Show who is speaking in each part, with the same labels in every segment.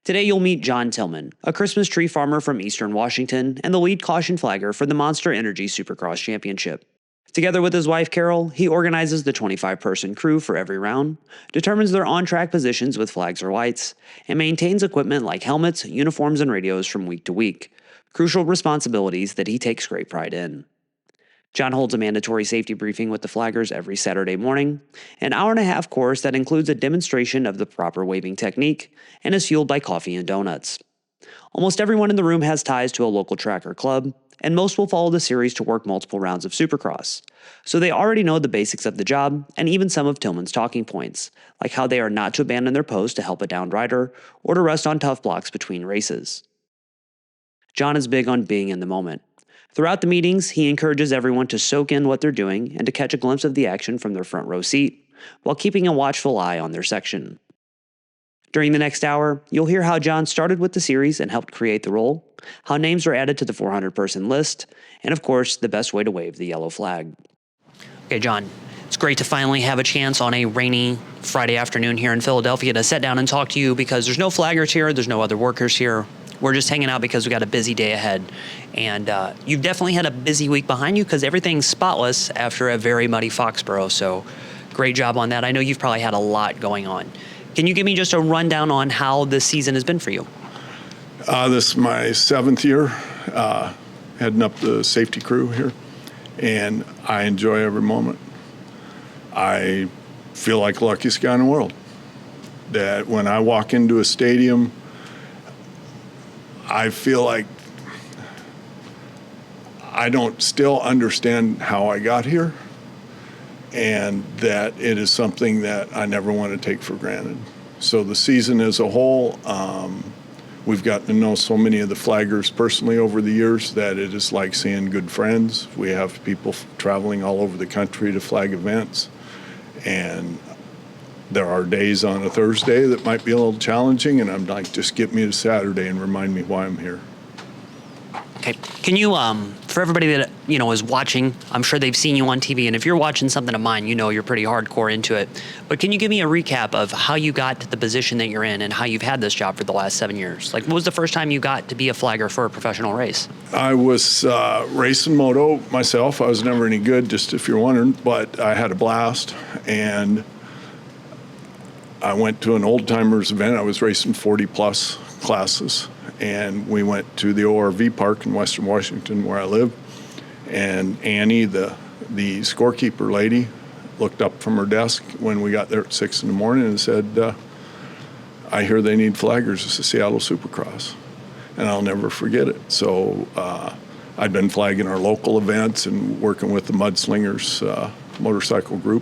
Speaker 1: Today you'll meet John Tillman, a Christmas tree farmer from Eastern Washington and the lead caution flagger for the Monster Energy Supercross Championship. Together with his wife Carol, he organizes the 25-person crew for every round, determines their on-track positions with flags or lights, and maintains equipment like helmets, uniforms, and radios from week to week, crucial responsibilities that he takes great pride in. John holds a mandatory safety briefing with the flaggers every Saturday morning, an hour-and-a-half course that includes a demonstration of the proper waving technique and is fueled by coffee and donuts. Almost everyone in the room has ties to a local track or club, and most will follow the series to work multiple rounds of Supercross, so they already know the basics of the job and even some of Tillman's talking points, like how they are not to abandon their post to help a downed rider or to rest on Tuff Blocks between races. John is big on being in the moment. Throughout the meetings, he encourages everyone to soak in what they're doing and to catch a glimpse of the action from their front row seat, while keeping a watchful eye on their section. During the next hour, you'll hear how John started with the series and helped create the role, how names were added to the 400-person list, and of course, the best way to wave the yellow flag. Okay, John, it's great to finally have a chance on a rainy Friday afternoon here in Philadelphia to sit down and talk to you because there's no flaggers here, there's no other workers here. We're just hanging out because we got a busy day ahead. And you've definitely had a busy week behind you because everything's spotless after a very muddy Foxborough. So great job on that. I know you've probably had a lot going on. Can you give me just a rundown on how this season has been for you?
Speaker 2: This is my 7th year heading up the safety crew here, and I enjoy every moment. I feel like the luckiest guy in the world. That when I walk into a stadium, I feel like I don't still understand how I got here, and that it is something that I never want to take for granted. So the season as a whole, we've gotten to know so many of the flaggers personally over the years that it is like seeing good friends. We have people traveling all over the country to flag events, and there are days on a Thursday that might be a little challenging, and I'm like, just get me to Saturday and remind me why I'm here.
Speaker 1: Okay. Can you, for everybody that, is watching, I'm sure they've seen you on TV, and if you're watching something of mine, you're pretty hardcore into it. But can you give me a recap of how you got to the position that you're in and how you've had this job for the last 7 years? Like, what was the first time you got to be a flagger for a professional race?
Speaker 2: I was racing moto myself. I was never any good, just if you're wondering, but I had a blast, and I went to an old-timers event. I was racing 40-plus classes, and we went to the ORV park in Western Washington where I live, and Annie, the scorekeeper lady, looked up from her desk when we got there at 6 in the morning and said, I hear they need flaggers. It's the Seattle Supercross. And I'll never forget it. So I'd been flagging our local events and working with the Mudslingers motorcycle group.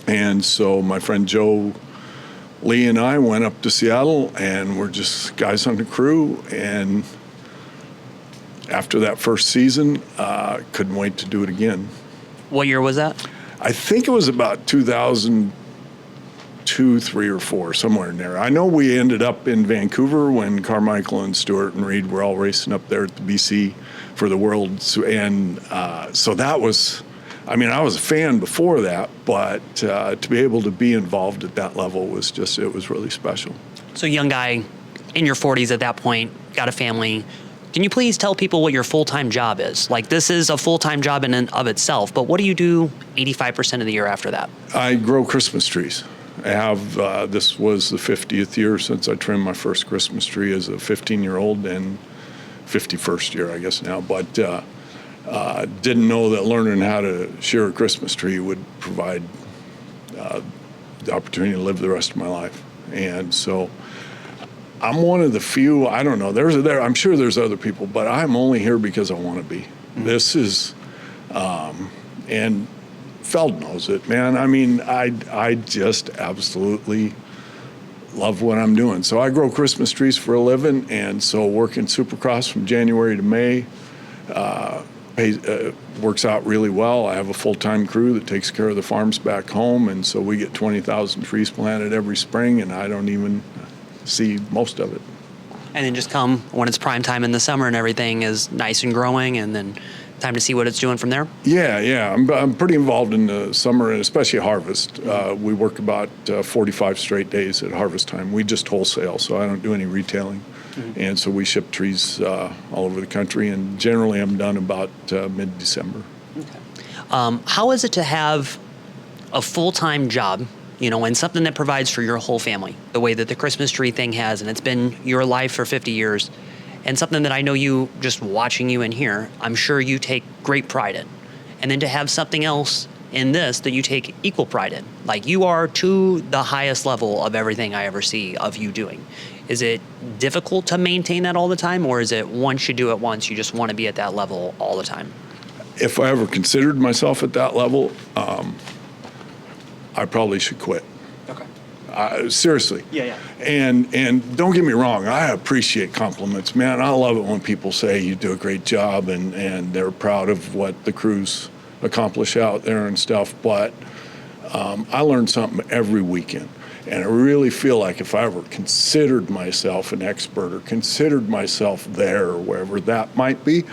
Speaker 2: And so my friend Joe Lee and I went up to Seattle, and we're just guys on the crew. And after that first season, couldn't wait to do it again.
Speaker 1: What year was that?
Speaker 2: I think it was about 2002, 3, or 4, somewhere in there. I know we ended up in Vancouver when Carmichael and Stewart and Reed were all racing up there at the BC for the World. And so that was, I was a fan before that, but to be able to be involved at that level was just, it was really special.
Speaker 1: So young guy in your 40s at that point, got a family. Can you please tell people what your full-time job is? Like, this is a full-time job in and of itself, but what do you do 85% of the year after that?
Speaker 2: I grow Christmas trees. I have, this was the 50th year since I trimmed my first Christmas tree as a 15-year-old, and 51st year, I guess now, but didn't know that learning how to shear a Christmas tree would provide the opportunity to live the rest of my life. And so I'm one of the few, I don't know, I'm sure there's other people, but I'm only here because I want to be. Mm-hmm. This is, and Feld knows it, man. I just absolutely love what I'm doing. So I grow Christmas trees for a living, and so working Supercross from January to May works out really well. I have a full-time crew that takes care of the farms back home, and so we get 20,000 trees planted every spring, and I don't even see most of it.
Speaker 1: And then just come when it's prime time in the summer and everything is nice and growing, and then time to see what it's doing from there?
Speaker 2: Yeah. I'm pretty involved in the summer and especially harvest. We work about 45 straight days at harvest time. We just wholesale, so I don't do any retailing. And so we ship trees all over the country, and generally I'm done about mid-December.
Speaker 1: Okay. How is it to have a full-time job, and something that provides for your whole family, the way that the Christmas tree thing has, and it's been your life for 50 years, and something that I know you, just watching you in here, I'm sure you take great pride in. And then to have something else in this that you take equal pride in, like you are to the highest level of everything I ever see of you doing. Is it difficult to maintain that all the time, or is it once you do it once, you just want to be at that level all the time?
Speaker 2: If I ever considered myself at that level, I probably should quit.
Speaker 1: Okay.
Speaker 2: Seriously.
Speaker 1: Yeah.
Speaker 2: And don't get me wrong, I appreciate compliments, man. I love it when people say you do a great job and they're proud of what the crews accomplish out there and stuff. But I learn something every weekend. And I really feel like if I ever considered myself an expert or considered myself there or wherever that might be,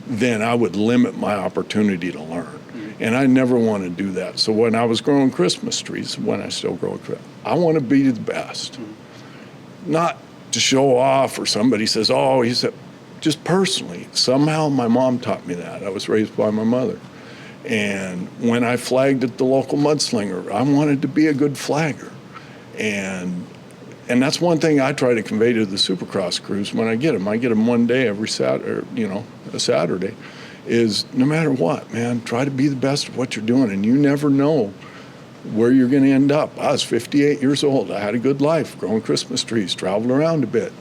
Speaker 2: then I would limit my opportunity to learn. And I never want to do that. So when I was growing Christmas trees, when I still grow, I want to be the best. Not to show off or somebody says, oh, he said, just personally. Somehow my mom taught me that. I was raised by my mother. And when I flagged at the local mudslinger, I wanted to be a good flagger. And that's one thing I try to convey to the Supercross crews when I get them. I get them one day every Saturday, a Saturday. Is no matter what, man, try to be the best at what you're doing, and you never know where you're going to end up. I was 58 years old. I had a good life, growing Christmas trees, traveled around a bit.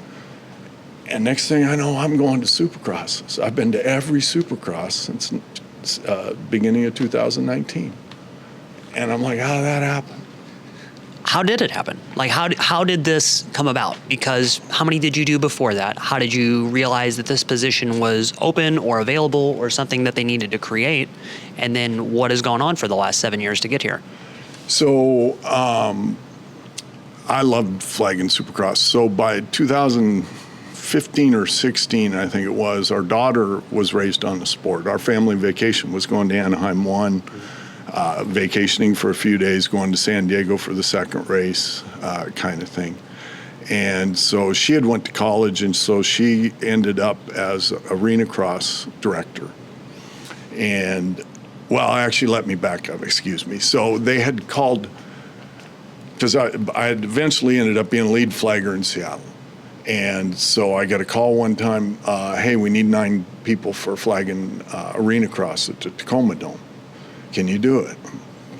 Speaker 2: And next thing I know, I'm going to Supercrosses. I've been to every Supercross since beginning of 2019. And I'm like, how did that happen?
Speaker 1: How did it happen? Like, how did this come about? Because how many did you do before that? How did you realize that this position was open or available or something that they needed to create? And then what has gone on for the last 7 years to get here?
Speaker 2: So I loved flagging Supercross. So by 2015 or 16, I think it was, our daughter was raised on the sport. Our family vacation was going to Anaheim 1. Vacationing for a few days, going to San Diego for the second race, kind of thing. And so she had went to college, and so she ended up as arena cross director. And, well, actually, let me back up, excuse me. So they had called, because I had eventually ended up being lead flagger in Seattle. And so I got a call one time, hey, we need 9 people for flagging arena cross at the Tacoma Dome. Can you do it?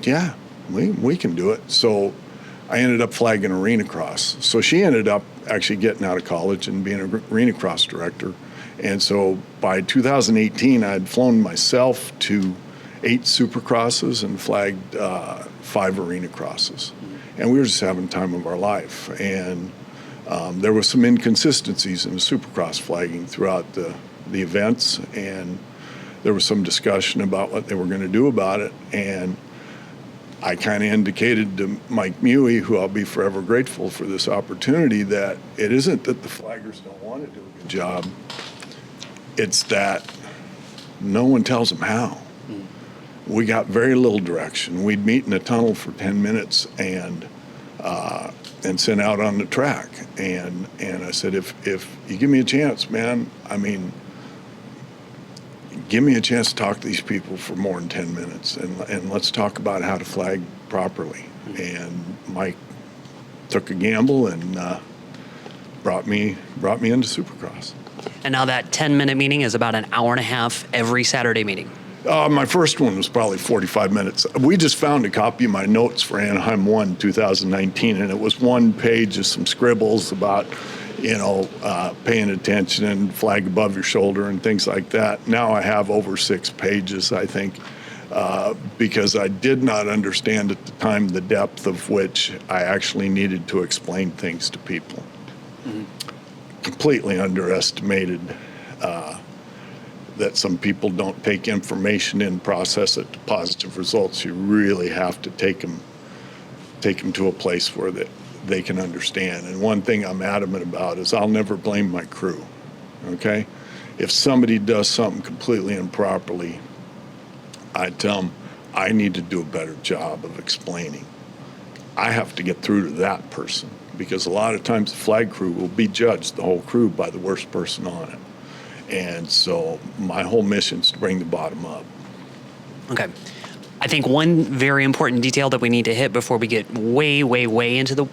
Speaker 2: Yeah, we can do it. So I ended up flagging arena cross. So she ended up actually getting out of college and being an arena cross director. And so by 2018, I had flown myself to 8 Supercrosses and flagged 5 arena crosses. And we were just having the time of our life. And there were some inconsistencies in the Supercross flagging throughout the events, and there was some discussion about what they were going to do about it. And I kind of indicated to Mike Mewey, who I'll be forever grateful for this opportunity, that it isn't that the flaggers don't want to do a good job. It's that no one tells them how. We got very little direction. We'd meet in a tunnel for 10 minutes and sent out on the track. And I said, if you give me a chance, man, I mean, give me a chance to talk to these people for more than 10 minutes, and let's talk about how to flag properly. And Mike took a gamble and brought me into Supercross.
Speaker 1: And now that 10-minute meeting is about an hour and a half every Saturday meeting.
Speaker 2: My first one was probably 45 minutes. We just found a copy of my notes for Anaheim 1 2019, and it was one page of some scribbles about paying attention and flag above your shoulder and things like that. Now I have over 6 pages, I think, because I did not understand at the time the depth of which I actually needed to explain things to people. Completely underestimated that some people don't take information in, process it to positive results. You really have to take them to a place where they can understand. And one thing I'm adamant about is I'll never blame my crew, okay? If somebody does something completely improperly, I tell them, I need to do a better job of explaining. I have to get through to that person, because a lot of times the flag crew will be judged, the whole crew, by the worst person on it. And so my whole mission is to bring the bottom up.
Speaker 1: Okay. I think one very important detail that we need to hit before we get way, way, way into the,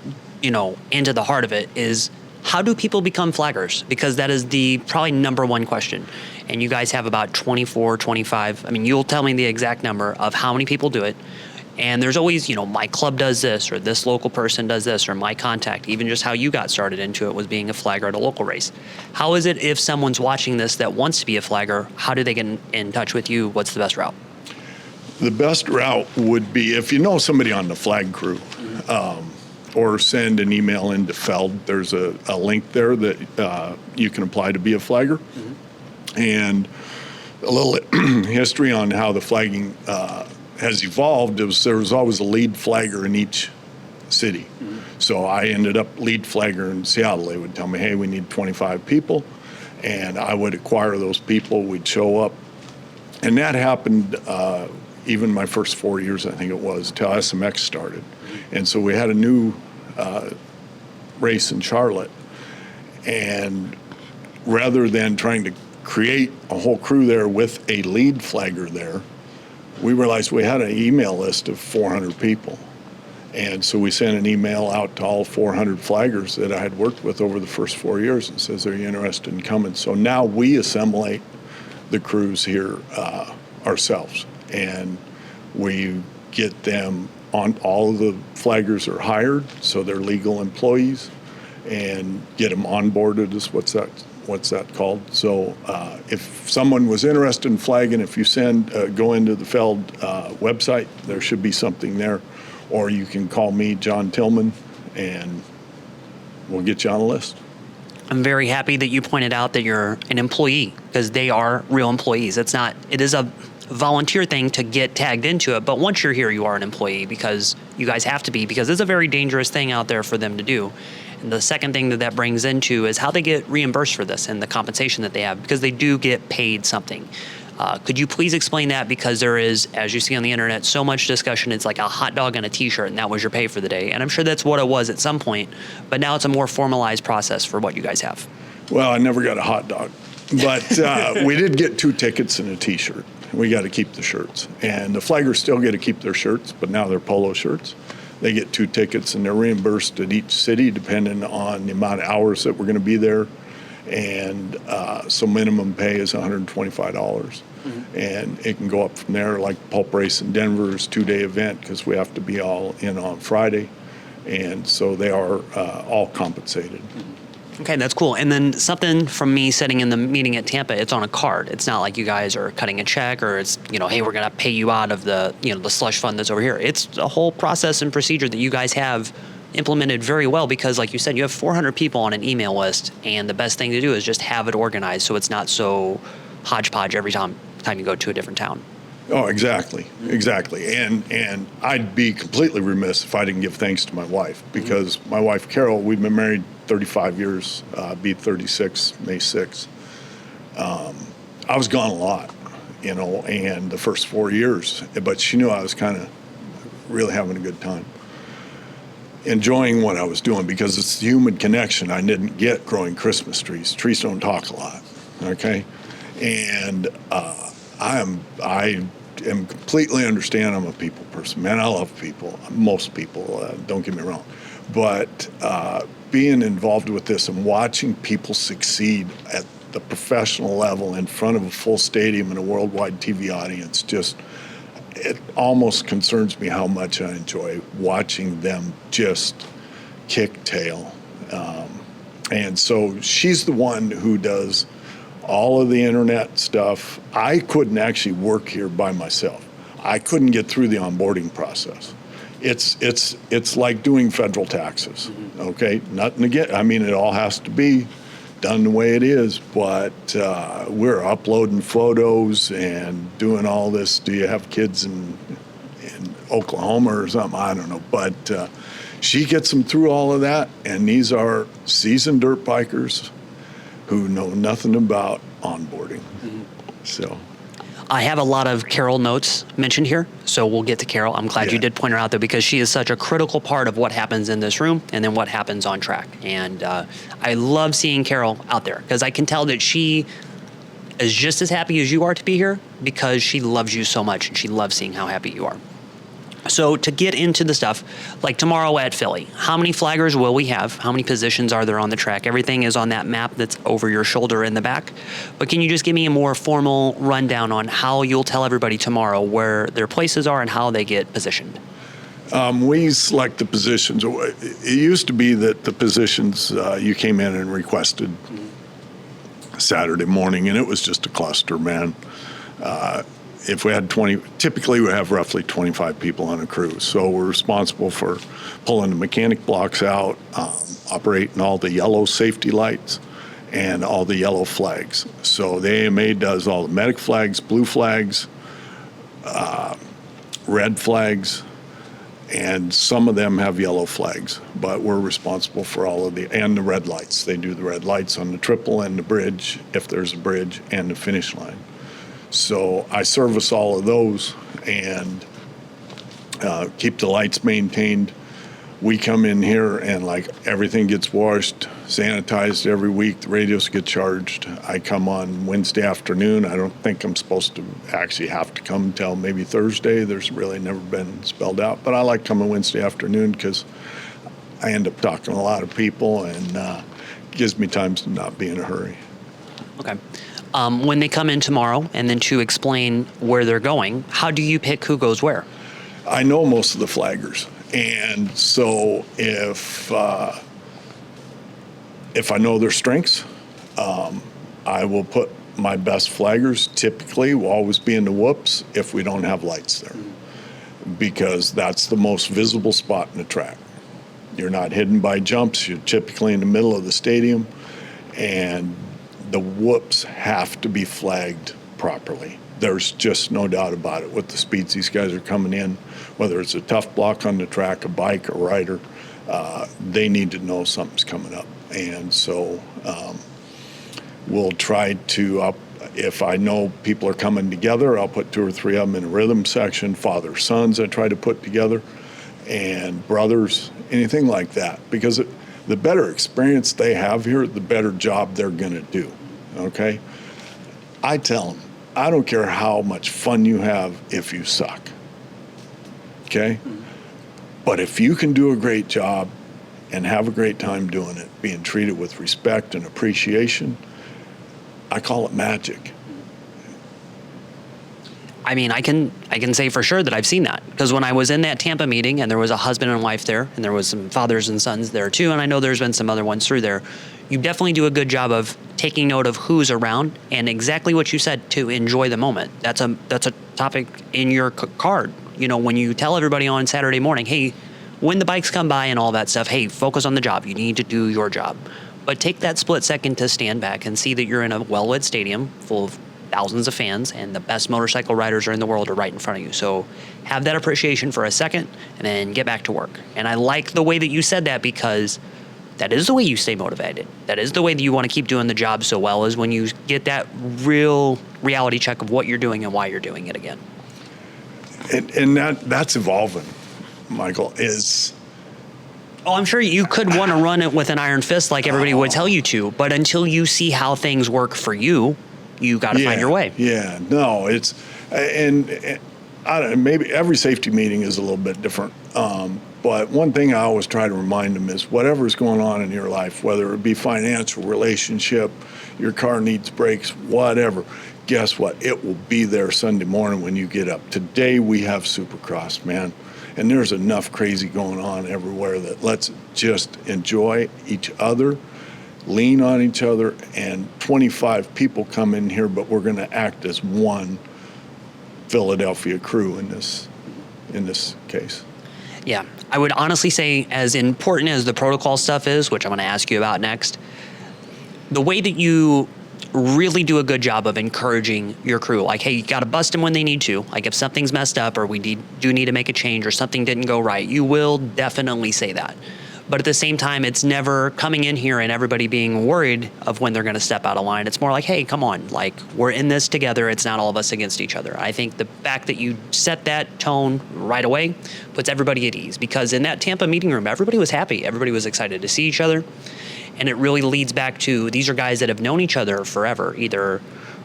Speaker 1: into the heart of it is, how do people become flaggers? Because that is the probably number one question. And you guys have about 24, 25. I mean, you'll tell me the exact number of how many people do it. And there's always, my club does this, or this local person does this, or my contact. Even just how you got started into it was being a flagger at a local race. How is it if someone's watching this that wants to be a flagger? How do they get in touch with you? What's the best route?
Speaker 2: The best route would be if you know somebody on the flag crew, or send an email into Feld. There's a link there that you can apply to be a flagger. And a little history on how the flagging has evolved is there was always a lead flagger in each city. So I ended up lead flagger in Seattle. They would tell me, hey, we need 25 people. And I would acquire those people. We'd show up. And that happened even my first 4 years, I think it was, till SMX started. And so we had a new race in Charlotte. And rather than trying to create a whole crew there with a lead flagger there, we realized we had an email list of 400 people. And so we sent an email out to all 400 flaggers that I had worked with over the first 4 years and says, are you interested in coming? So now we assimilate the crews here ourselves. And we get them on, all of the flaggers are hired, so they're legal employees, and get them onboarded is what's that called. So if someone was interested in flagging, if you go into the Feld website, there should be something there. Or you can call me, John Tillman, and we'll get you on the list.
Speaker 1: I'm very happy that you pointed out that you're an employee, because they are real employees. It is a volunteer thing to get tagged into it, but once you're here, you are an employee, because you guys have to be, because it's a very dangerous thing out there for them to do. And the second thing that brings into is how they get reimbursed for this and the compensation that they have, because they do get paid something. Could you please explain that? Because there is, as you see on the internet, so much discussion. It's like a hot dog and a t-shirt, and that was your pay for the day. And I'm sure that's what it was at some point, but now it's a more formalized process for what you guys have.
Speaker 2: Well, I never got a hot dog, but we did get 2 tickets and a t-shirt. We got to keep the shirts. And the flaggers still get to keep their shirts, but now they're polo shirts. They get 2 tickets, and they're reimbursed at each city depending on the amount of hours that we're going to be there. And so minimum pay is $125. And it can go up from there. Like Pulp Race in Denver is a 2-day event because we have to be all in on Friday. And so they are all compensated.
Speaker 1: Okay, that's cool. And then something from me sitting in the meeting at Tampa, it's on a card. It's not like you guys are cutting a check, or it's, hey, we're going to pay you out of the, the slush fund that's over here. It's a whole process and procedure that you guys have implemented very well, because like you said, you have 400 people on an email list, and the best thing to do is just have it organized so it's not so hodgepodge every time you go to a different town.
Speaker 2: Oh, exactly. And I'd be completely remiss if I didn't give thanks to my wife, because my wife, Carol, we've been married 35 years, be 36, May 6th. I was gone a lot, and the first 4 years, but she knew I was kind of really having a good time, enjoying what I was doing, because it's the human connection I didn't get growing Christmas trees. Trees don't talk a lot, okay? And I am completely understand. I'm a people person. Man, I love people. Most people, don't get me wrong. But being involved with this and watching people succeed at the professional level in front of a full stadium and a worldwide TV audience, it almost concerns me how much I enjoy watching them just kick tail. And so she's the one who does all of the internet stuff. I couldn't actually work here by myself. I couldn't get through the onboarding process. It's like doing federal taxes, okay? Nothing again. I mean, it all has to be done the way it is, but we're uploading photos and doing all this. Do you have kids in Oklahoma or something? I don't know, but she gets them through all of that, and these are seasoned dirt bikers who know nothing about onboarding. So
Speaker 1: I have a lot of Carol notes mentioned here, so we'll get to Carol. I'm glad you did point her out, though, because she is such a critical part of what happens in this room and then what happens on track. And I love seeing Carol out there because I can tell that she is just as happy as you are to be here because she loves you so much and she loves seeing how happy you are. So to get into the stuff, like tomorrow at Philly, how many flaggers will we have? How many positions are there on the track? Everything is on that map that's over your shoulder in the back. But can you just give me a more formal rundown on how you'll tell everybody tomorrow where their places are and how they get positioned?
Speaker 2: We select the positions. It used to be that the positions you came in and requested Saturday morning, and it was just a cluster, man. If we had 20, typically we have roughly 25 people on a crew. So we're responsible for pulling the mechanic blocks out, operating all the yellow safety lights and all the yellow flags. So the AMA does all the medic flags, blue flags, red flags, and some of them have yellow flags, but we're responsible for all of and the red lights. They do the red lights on the triple and the bridge, if there's a bridge, and the finish line. So I service all of those and keep the lights maintained. We come in here and like everything gets washed, sanitized every week. The radios get charged. I come on Wednesday afternoon. I don't think I'm supposed to actually have to come until maybe Thursday. There's really never been spelled out, but I like coming Wednesday afternoon because I end up talking to a lot of people and it gives me time to not be in a hurry.
Speaker 1: Okay. When they come in tomorrow and then to explain where they're going, how do you pick who goes where?
Speaker 2: I know most of the flaggers. And so if I know their strengths, I will put my best flaggers typically will always be in the whoops if we don't have lights there, because that's the most visible spot in the track. You're not hidden by jumps. You're typically in the middle of the stadium, and the whoops have to be flagged properly. There's just no doubt about it. With the speeds these guys are coming in, whether it's a tough block on the track, a bike, a rider, they need to know something's coming up. And so we'll try to, if I know people are coming together, I'll put 2 or 3 of them in a rhythm section. Father, sons, I try to put together, and brothers, anything like that. Because the better experience they have here, the better job they're going to do, okay? I tell them, I don't care how much fun you have if you suck, okay? But if you can do a great job and have a great time doing it, being treated with respect and appreciation, I call it magic.
Speaker 1: I mean, I can say for sure that I've seen that, because when I was in that Tampa meeting and there was a husband and wife there and there was some fathers and sons there too, and I know there's been some other ones through there, you definitely do a good job of taking note of who's around and exactly what you said, to enjoy the moment. That's a topic in your card. You know, when you tell everybody on Saturday morning, hey, when the bikes come by and all that stuff, hey, focus on the job. You need to do your job. But take that split second to stand back and see that you're in a well-lit stadium full of thousands of fans, and the best motorcycle riders are in the world are right in front of you. So have that appreciation for a second and then get back to work. And I like the way that you said that, because that is the way you stay motivated. That is the way that you want to keep doing the job so well, is when you get that real reality check of what you're doing and why you're doing it again.
Speaker 2: And that's evolving, Michael, is...
Speaker 1: Oh, I'm sure you could want to run it with an iron fist like everybody would tell you to, but until you see how things work for you, you got to find your way.
Speaker 2: Yeah, no, it's, and I don't know, maybe every safety meeting is a little bit different. But one thing I always try to remind them is whatever's going on in your life, whether it be financial, relationship, your car needs brakes, whatever, guess what? It will be there Sunday morning when you get up. Today we have Supercross, man. And there's enough crazy going on everywhere that let's just enjoy each other, lean on each other, and 25 people come in here, but we're going to act as one Philadelphia crew in this case.
Speaker 1: Yeah, I would honestly say, as important as the protocol stuff is, which I'm going to ask you about next, the way that you really do a good job of encouraging your crew, like, hey, you got to bust them when they need to. Like, if something's messed up or we do need to make a change or something didn't go right, you will definitely say that. But at the same time, it's never coming in here and everybody being worried of when they're going to step out of line. It's more like, hey, come on, like, we're in this together. It's not all of us against each other. I think the fact that you set that tone right away puts everybody at ease, because in that Tampa meeting room, everybody was happy. Everybody was excited to see each other. And it really leads back to, these are guys that have known each other forever, either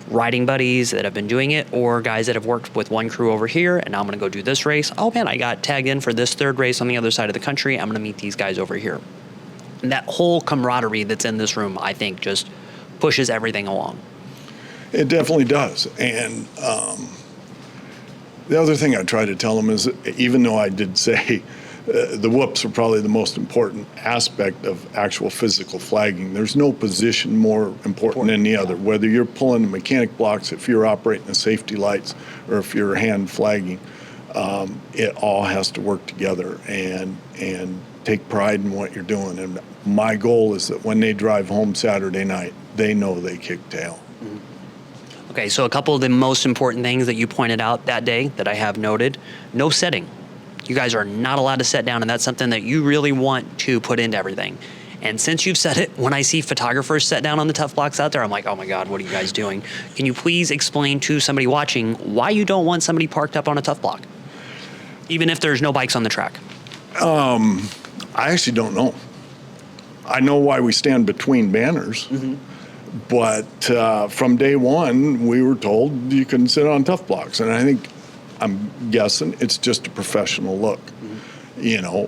Speaker 1: riding buddies that have been doing it, or guys that have worked with one crew over here, and now I'm going to go do this race. Oh man, I got tagged in for this third race on the other side of the country. I'm going to meet these guys over here. And that whole camaraderie that's in this room, I think, just pushes everything along.
Speaker 2: It definitely does. And the other thing I try to tell them is, even though I did say the whoops are probably the most important aspect of actual physical flagging, there's no position more important than the other. Whether you're pulling the mechanic blocks, if you're operating the safety lights, or if you're hand flagging, it all has to work together and take pride in what you're doing. And my goal is that when they drive home Saturday night, they know they kicked tail.
Speaker 1: Okay, so a couple of the most important things that you pointed out that day that I have noted: no setting. You guys are not allowed to set down, and that's something that you really want to put into everything. And since you've said it, when I see photographers set down on the Tuff Blocks out there, I'm like, oh my God, what are you guys doing? Can you please explain to somebody watching why you don't want somebody parked up on a Tuff Block, even if there's no bikes on the track?
Speaker 2: I actually don't know. I know why we stand between banners, but from day one, we were told you couldn't sit on Tuff Blocks. And I think, I'm guessing, it's just a professional look, you know.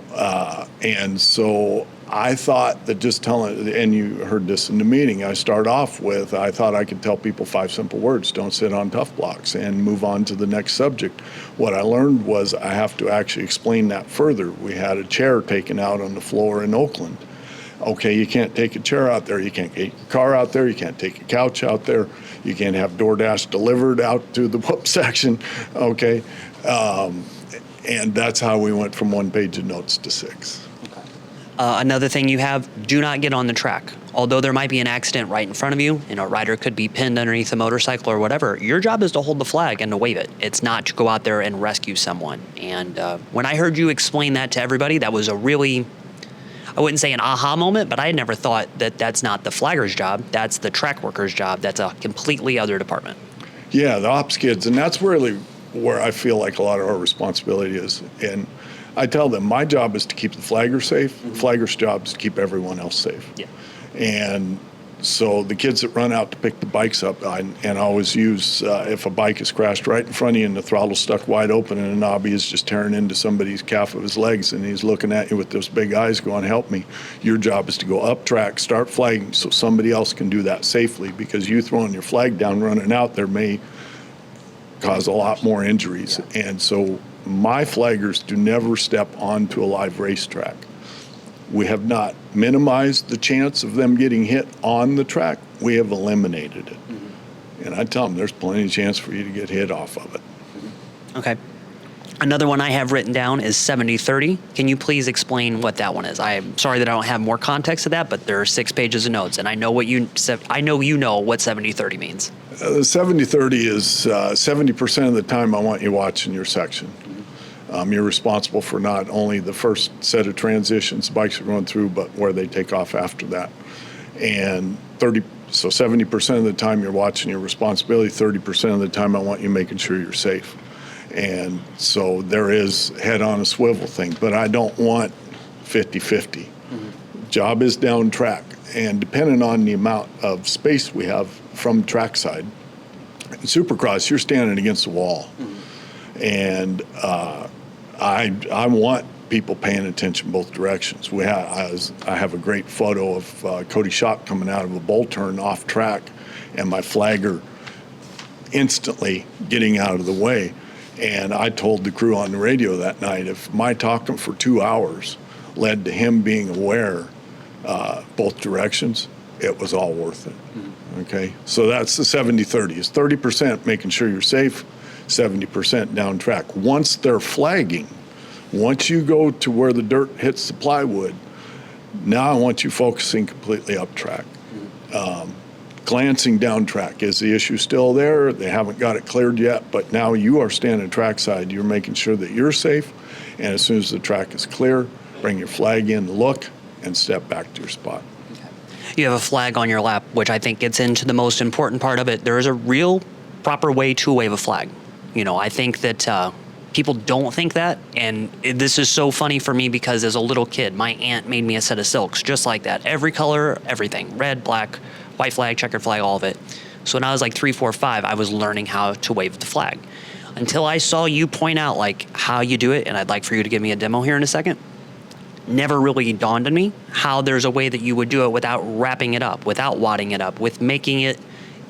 Speaker 2: And so I thought that just telling, and you heard this in the meeting, I start off with, I thought I could tell people 5 simple words: don't sit on Tuff Blocks, and move on to the next subject. What I learned was I have to actually explain that further. We had a chair taken out on the floor in Oakland. Okay, you can't take a chair out there, you can't take your car out there, you can't take a couch out there, you can't have DoorDash delivered out to the whoop section, okay? And that's how we went from 1 page of notes to 6.
Speaker 1: Another thing you have: do not get on the track. Although there might be an accident right in front of you, and a rider could be pinned underneath a motorcycle or whatever, your job is to hold the flag and to wave it. It's not to go out there and rescue someone. And when I heard you explain that to everybody, that was a really, I wouldn't say an aha moment, but I had never thought that that's not the flagger's job. That's the track worker's job. That's a completely other department.
Speaker 2: Yeah, the ops kids, and that's really where I feel like a lot of our responsibility is. And I tell them, my job is to keep the flagger safe. The flagger's job is to keep everyone else safe.
Speaker 1: Yeah.
Speaker 2: And so the kids that run out to pick the bikes up, and I always use, if a bike is crashed right in front of you and the throttle's stuck wide open and a knobby is just tearing into somebody's calf of his legs and he's looking at you with those big eyes going, help me, your job is to go up track, start flagging so somebody else can do that safely, because you throwing your flag down, running out there may cause a lot more injuries. And so my flaggers do never step onto a live racetrack. We have not minimized the chance of them getting hit on the track. We have eliminated it. And I tell them there's plenty of chance for you to get hit off of it.
Speaker 1: Okay. Another one I have written down is 70-30. Can you please explain what that one is? I'm sorry that I don't have more context to that, but there are 6 pages of notes, and I know what you know what 70-30 means.
Speaker 2: 70-30 is 70% of the time I want you watching your section. You're responsible for not only the first set of transitions bikes are going through, but where they take off after that. And 70% of the time you're watching your responsibility, 30% of the time I want you making sure you're safe. And so there is head on a swivel thing, but I don't want 50-50. Job is down track, and depending on the amount of space we have from trackside, in Supercross, you're standing against the wall. And I want people paying attention both directions. I have a great photo of Cody Schock coming out of a bull turn off track, and my flagger instantly getting out of the way. And I told the crew on the radio that night, if my talking for 2 hours led to him being aware both directions, it was all worth it. Okay, so that's the 70-30. It's 30% making sure you're safe, 70% down track. Once they're flagging, once you go to where the dirt hits the plywood, now I want you focusing completely up track. Glancing down track, is the issue still there? They haven't got it cleared yet, but now you are standing trackside. You're making sure that you're safe, and as soon as the track is clear, bring your flag in, look, and step back to your spot.
Speaker 1: You have a flag on your lap, which I think gets into the most important part of it. There is a real proper way to wave a flag. I think that people don't think that, and this is so funny for me because as a little kid, my aunt made me a set of silks just like that. Every color, everything. Red, black, white flag, checkered flag, all of it. So when I was like 3, 4, 5, I was learning how to wave the flag. Until I saw you point out how you do it, and I'd like for you to give me a demo here in a second. Never really dawned on me how there's a way that you would do it without wrapping it up, without wadding it up, with making it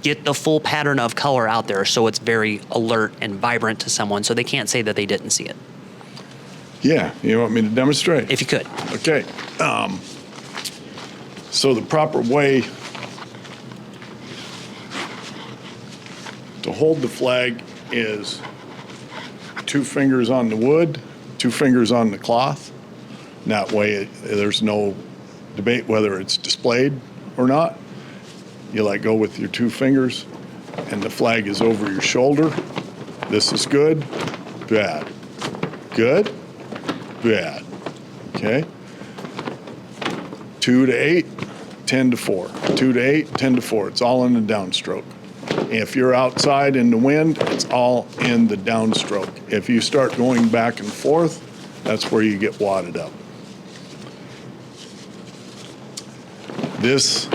Speaker 1: get the full pattern of color out there so it's very alert and vibrant to someone so they can't say that they didn't see it.
Speaker 2: Yeah, you want me to demonstrate?
Speaker 1: If you could.
Speaker 2: Okay. So the proper way to hold the flag is 2 fingers on the wood, 2 fingers on the cloth. That way, there's no debate whether it's displayed or not. You let go with your 2 fingers, and the flag is over your shoulder. This is good, bad. Good, bad. Okay? 2 to 8, 10 to 4. 2 to 8, 10 to 4. It's all in the downstroke. If you're outside in the wind, it's all in the downstroke. If you start going back and forth, that's where you get wadded up. This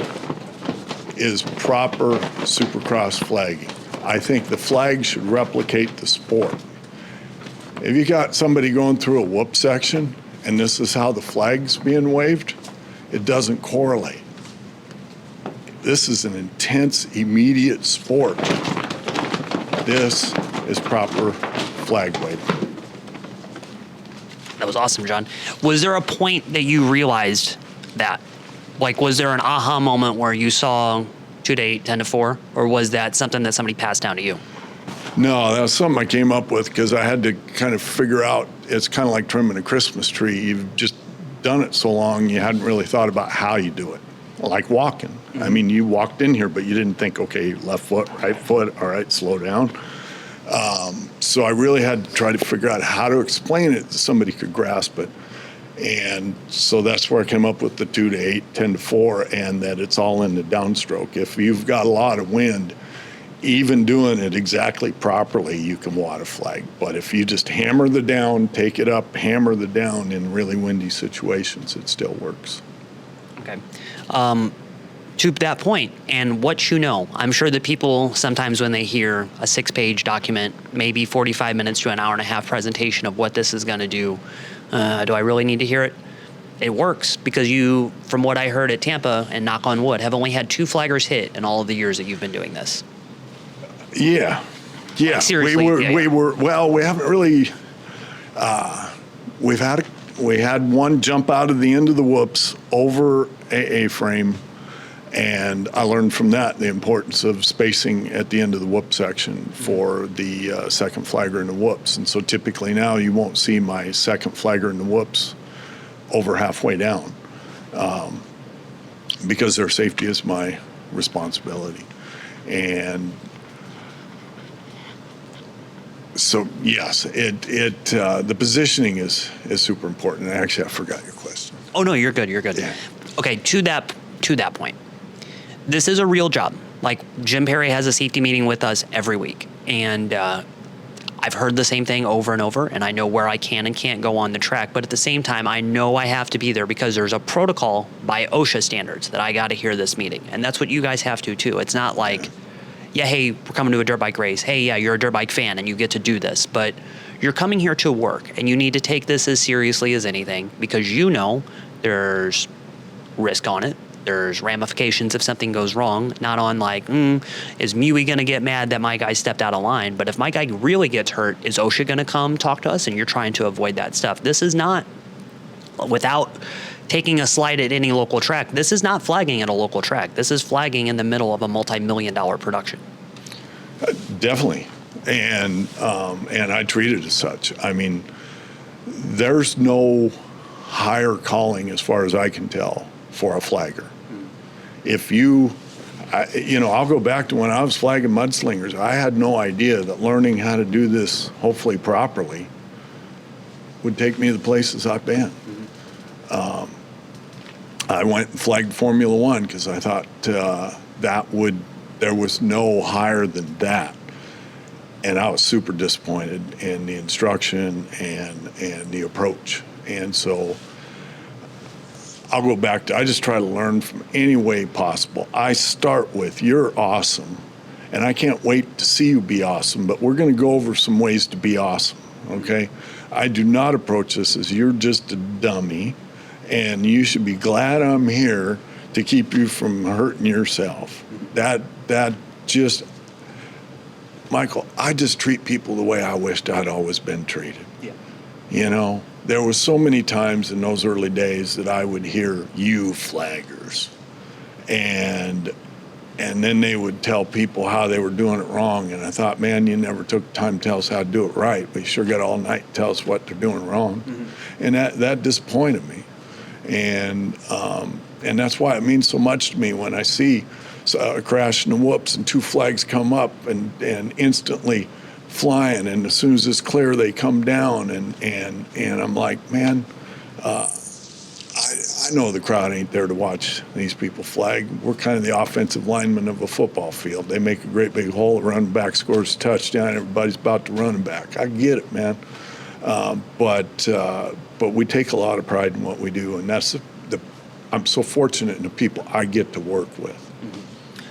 Speaker 2: is proper Supercross flagging. I think the flag should replicate the sport. If you got somebody going through a whoop section and this is how the flag's being waved, it doesn't correlate. This is an intense, immediate sport. This is proper flag waving.
Speaker 1: That was awesome, John. Was there a point that you realized that? Was there an aha moment where you saw 2 to 8, 10 to 4? Or was that something that somebody passed down to you?
Speaker 2: No, that was something I came up with because I had to kind of figure out, it's kind of like trimming a Christmas tree. You've just done it so long, you hadn't really thought about how you do it. Like walking. Mm-hmm. I mean, you walked in here, but you didn't think, okay, left foot, right foot, all right, slow down. So I really had to try to figure out how to explain it so somebody could grasp it. And so that's where I came up with the 2 to 8, 10 to 4, and that it's all in the downstroke. If you've got a lot of wind, even doing it exactly properly, you can wad a flag. But if you just hammer the down, take it up, hammer the down in really windy situations, it still works.
Speaker 1: Okay. To that point, and what I'm sure that people sometimes when they hear a 6-page document, maybe 45 minutes to an hour and a half presentation of what this is going to do, do I really need to hear it? It works because you, from what I heard at Tampa, and knock on wood, have only had 2 flaggers hit in all of the years that you've been doing this.
Speaker 2: Yeah.
Speaker 1: Like, seriously.
Speaker 2: We haven't really, we had one jump out of the end of the whoops over a A-frame, and I learned from that the importance of spacing at the end of the whoop section for the second flagger in the whoops. And so typically now you won't see my second flagger in the whoops over halfway down because their safety is my responsibility. And so yes, the positioning is super important. Actually, I forgot your question.
Speaker 1: Oh no, you're good. You're good.
Speaker 2: Yeah.
Speaker 1: Okay, to that point, this is a real job. Like Jim Perry has a safety meeting with us every week, and I've heard the same thing over and over, and I know where I can and can't go on the track. But at the same time, I know I have to be there because there's a protocol by OSHA standards that I got to hear this meeting, and that's what you guys have to too. It's not like, yeah, hey, we're coming to a dirt bike race. Hey, yeah, you're a dirt bike fan and you get to do this. But you're coming here to work and you need to take this as seriously as anything because you know there's risk on it. There's ramifications if something goes wrong. Not on like, is Mewy going to get mad that my guy stepped out of line? But if my guy really gets hurt, is OSHA going to come talk to us? And you're trying to avoid that stuff. This is not, without taking a slide at any local track, this is not flagging at a local track. This is flagging in the middle of a multi-million-dollar production.
Speaker 2: Definitely, and I treat it as such. I mean, there's no higher calling, as far as I can tell, for a flagger. If I'll go back to when I was flagging mudslingers. I had no idea that learning how to do this, hopefully properly, would take me to the places I've been. I went and flagged Formula One because I thought there was no higher than that. And I was super disappointed in the instruction and the approach. And so I'll go back to, I just try to learn from any way possible. I start with, you're awesome, and I can't wait to see you be awesome, but we're going to go over some ways to be awesome, okay? I do not approach this as you're just a dummy, and you should be glad I'm here to keep you from hurting yourself. That just, Michael, I just treat people the way I wished I'd always been treated.
Speaker 1: Yeah.
Speaker 2: You know, there was so many times in those early days that I would hear "you flaggers," and then they would tell people how they were doing it wrong. And I thought, man, you never took time to tell us how to do it right. But you sure got all night to tell us what they're doing wrong. Mm-hmm. And that disappointed me. And that's why it means so much to me when I see a crash and a whoops and two flags come up and instantly flying, and as soon as it's clear they come down, and I'm like, man, I know the crowd ain't there to watch these people flag. We're kind of the offensive linemen of a football field. They make a great big hole, the running back scores a touchdown, everybody's about to run back. I get it, man. But we take a lot of pride in what we do, and that's I'm so fortunate in the people I get to work with.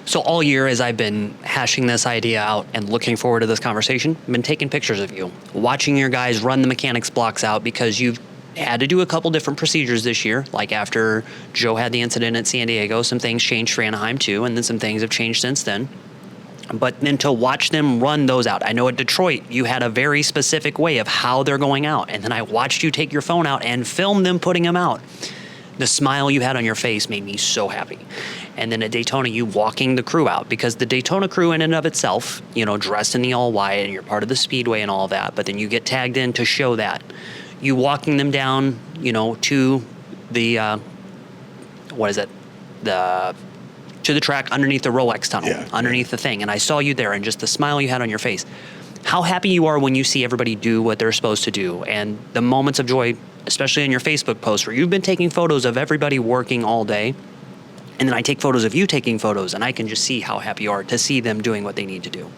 Speaker 1: So all year, as I've been hashing this idea out and looking forward to this conversation, I've been taking pictures of you, watching your guys run the mechanics blocks out, because you've had to do a couple different procedures this year. Like after Joe had the incident at San Diego, some things changed for Anaheim too, and then some things have changed since then. But then to watch them run those out, I know at Detroit, you had a very specific way of how they're going out. And then I watched you take your phone out and film them putting them out. The smile you had on your face made me so happy. And then at Daytona, you walking the crew out, because the Daytona crew in and of itself, you know, dressed in the all white, and you're part of the speedway and all that, but then you get tagged in to show that. You walking them down, you know, to the, to the track underneath the Rolex tunnel, underneath the thing. And I saw you there, and just the smile you had on your face. How happy you are when you see everybody do what they're supposed to do, and the moments of joy, especially on your Facebook post where you've been taking photos of everybody working all day. And then I take photos of you taking photos, and I can just see how happy you are to see them doing what they need to do.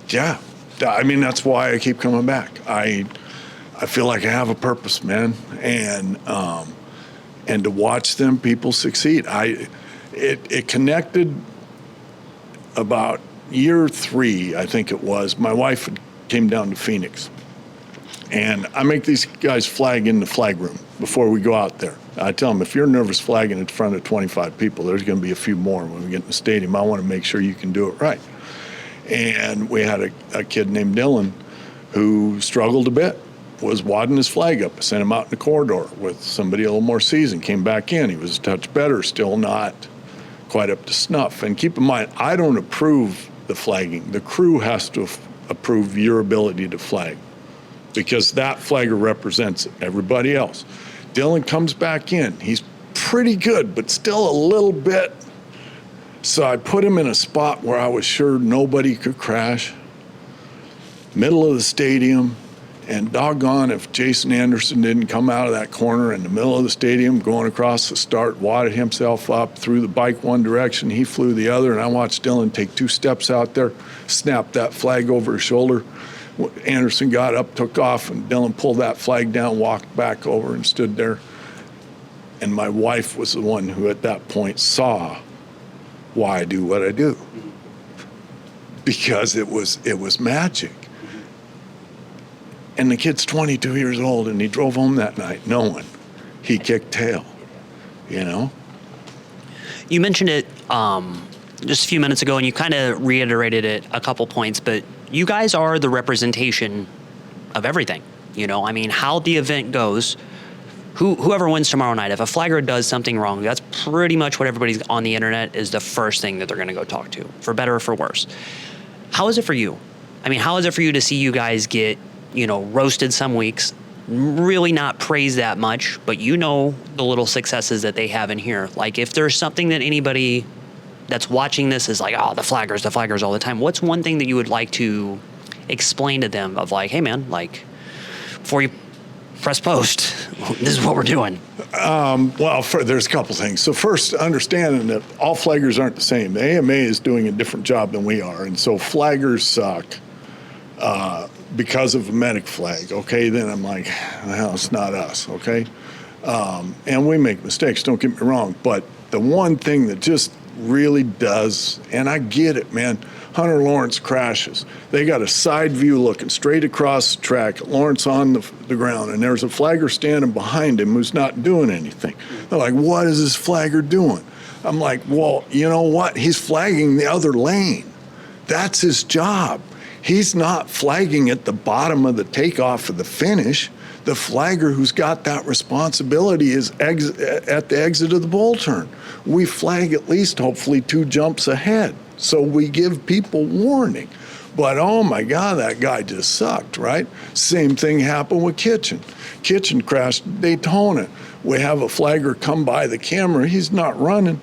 Speaker 2: Yeah. I mean, that's why I keep coming back. I feel like I have a purpose, man. And to watch them, people succeed. It connected about year 3, I think it was. My wife came down to Phoenix. And I make these guys flag in the flag room before we go out there. I tell them, if you're nervous flagging in front of 25 people, there's going to be a few more when we get in the stadium. I want to make sure you can do it right. And we had a kid named Dylan who struggled a bit, was wadding his flag up. I sent him out in the corridor with somebody a little more seasoned, came back in. He was a touch better, still not quite up to snuff. And keep in mind, I don't approve the flagging. The crew has to approve your ability to flag, because that flagger represents everybody else. Dylan comes back in. He's pretty good, but still a little bit. So I put him in a spot where I was sure nobody could crash. Middle of the stadium, and doggone if Jason Anderson didn't come out of that corner in the middle of the stadium, going across the start, wadded himself up, threw the bike one direction, he flew the other, and I watched Dylan take 2 steps out there, snap that flag over his shoulder. Anderson got up, took off, and Dylan pulled that flag down, walked back over, and stood there. And my wife was the one who at that point saw why I do what I do, because it was magic. And the kid's 22 years old, and he drove home that night knowing he kicked tail, you know?
Speaker 1: You mentioned it just a few minutes ago, and you kind of reiterated it a couple points, but you guys are the representation of everything. You know, I mean, how the event goes, whoever wins tomorrow night, if a flagger does something wrong, that's pretty much what everybody's on the internet is the first thing that they're going to go talk to, for better or for worse. How is it for you? I mean, how is it for you to see you guys get, you know, roasted some weeks, really not praised that much, but you know the little successes that they have in here? Like, if there's something that anybody that's watching this is like, oh, the flaggers all the time, what's one thing that you would like to explain to them of like, hey man, like, before you press post. This is what we're doing.
Speaker 2: Well, there's a couple things. So first, understanding that all flaggers aren't the same. The AMA is doing a different job than we are, and so flaggers suck because of a medic flag. Okay, then I'm like, well, it's not us. Okay, and we make mistakes. Don't get me wrong, but the one thing that just really does, and I get it, man. Hunter Lawrence crashes. They got a side view looking straight across the track, Lawrence on the ground, and there's a flagger standing behind him who's not doing anything. They're like, what is this flagger doing? I'm like, well, you know what? He's flagging the other lane. That's his job. He's not flagging at the bottom of the takeoff of the finish. The flagger who's got that responsibility is at the exit of the bowl turn. We flag at least, hopefully, 2 jumps ahead. So we give people warning. But oh my God, that guy just sucked, right? Same thing happened with Kitchen. Kitchen crashed Daytona. We have a flagger come by the camera. He's not running.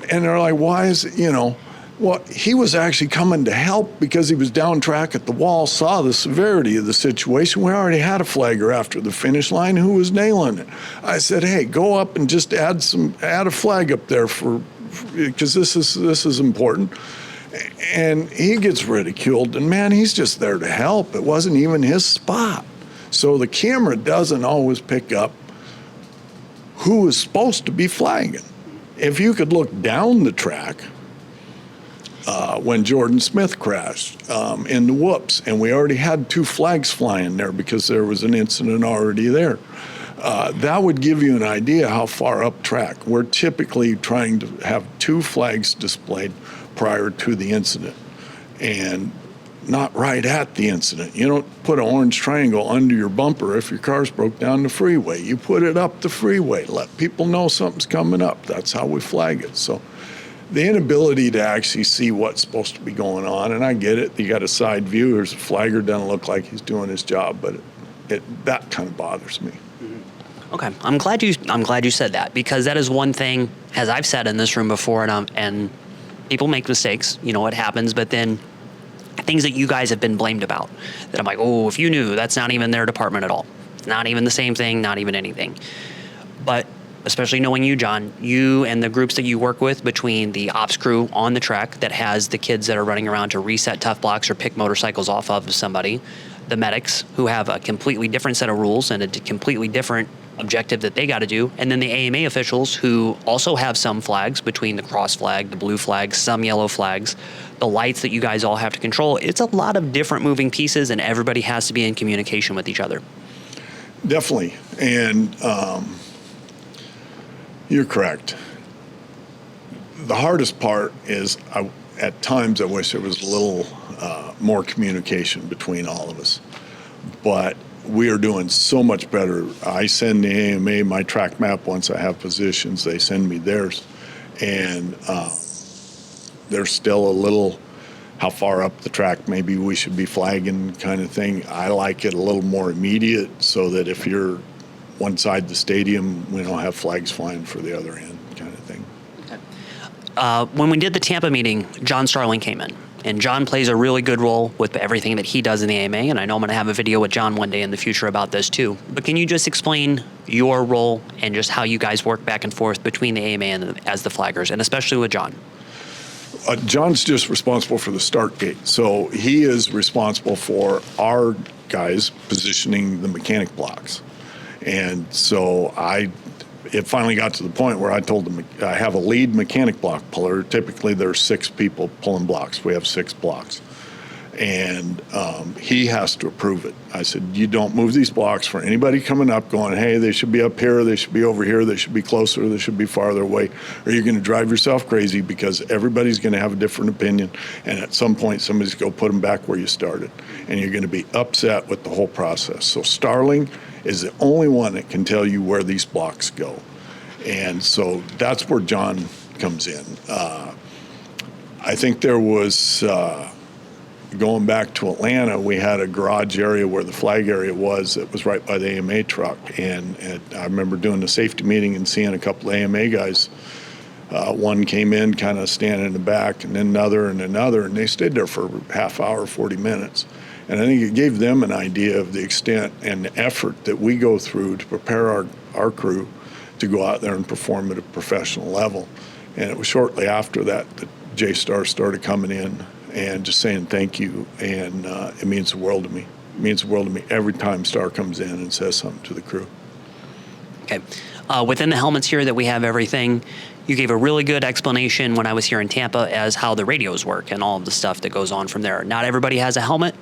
Speaker 2: And they're like, why is it, well, he was actually coming to help because he was down track at the wall, saw the severity of the situation. We already had a flagger after the finish line who was nailing it. I said, hey, go up and just add a flag up there because this is important. And he gets ridiculed, and man, he's just there to help. It wasn't even his spot. So the camera doesn't always pick up who is supposed to be flagging. If you could look down the track, when Jordan Smith crashed in the whoops, and we already had 2 flags flying there because there was an incident already there. That would give you an idea how far up track. We're typically trying to have 2 flags displayed prior to the incident, and not right at the incident. You don't put an orange triangle under your bumper if your car's broke down the freeway. You put it up the freeway. Let people know something's coming up. That's how we flag it. So the inability to actually see what's supposed to be going on, and I get it. You got a side view. There's a flagger, doesn't look like he's doing his job, but that kind of bothers me.
Speaker 1: Okay, I'm glad you said that, because that is one thing, as I've said in this room before, and people make mistakes. It happens, but then things that you guys have been blamed about, that I'm like, oh, if you knew, that's not even their department at all. Not even the same thing, not even anything. But especially knowing you, John, you and the groups that you work with, between the ops crew on the track that has the kids that are running around to reset Tuff Blocks or pick motorcycles off of somebody, the medics who have a completely different set of rules and a completely different objective that they got to do, and then the AMA officials who also have some flags, between the cross flag, the blue flag, some yellow flags, the lights that you guys all have to control. It's a lot of different moving pieces, and everybody has to be in communication with each other.
Speaker 2: Definitely, and you're correct. The hardest part is, at times I wish there was a little more communication between all of us, but we are doing so much better. I send the AMA my track map once I have positions. They send me theirs, and there's still a little how far up the track maybe we should be flagging kind of thing. I like it a little more immediate, so that if you're one side the stadium, we don't have flags flying for the other end kind of thing.
Speaker 1: Okay. When we did the Tampa meeting, John Starling came in. And John plays a really good role with everything that he does in the AMA, and I know I'm going to have a video with John one day in the future about this too. But can you just explain your role and just how you guys work back and forth between the AMA and as the flaggers, and especially with John?
Speaker 2: John's just responsible for the start gate. So he is responsible for our guys positioning the mechanic blocks. And so it finally got to the point where I told them I have a lead mechanic block puller. Typically there's 6 people pulling blocks. We have 6 blocks. And he has to approve it. I said, you don't move these blocks for anybody coming up going, hey, they should be up here, they should be over here, they should be closer, they should be farther away, or you're going to drive yourself crazy, because everybody's going to have a different opinion. And at some point, somebody's going to put them back where you started. And you're going to be upset with the whole process. So Starling is the only one that can tell you where these blocks go. And so that's where John comes in. I think there was, going back to Atlanta, we had a garage area where the flag area was that was right by the AMA truck. And I remember doing the safety meeting and seeing a couple of AMA guys. One came in kind of standing in the back, and then another, and they stayed there for half hour, 40 minutes. And I think it gave them an idea of the extent and the effort that we go through to prepare our crew to go out there and perform at a professional level. And it was shortly after that J-Star started coming in and just saying thank you, and it means the world to me. It means the world to me every time Star comes in and says something to the crew.
Speaker 1: Okay. Within the helmets here that we have everything, you gave a really good explanation when I was here in Tampa as how the radios work and all of the stuff that goes on from there. Not everybody has a helmet.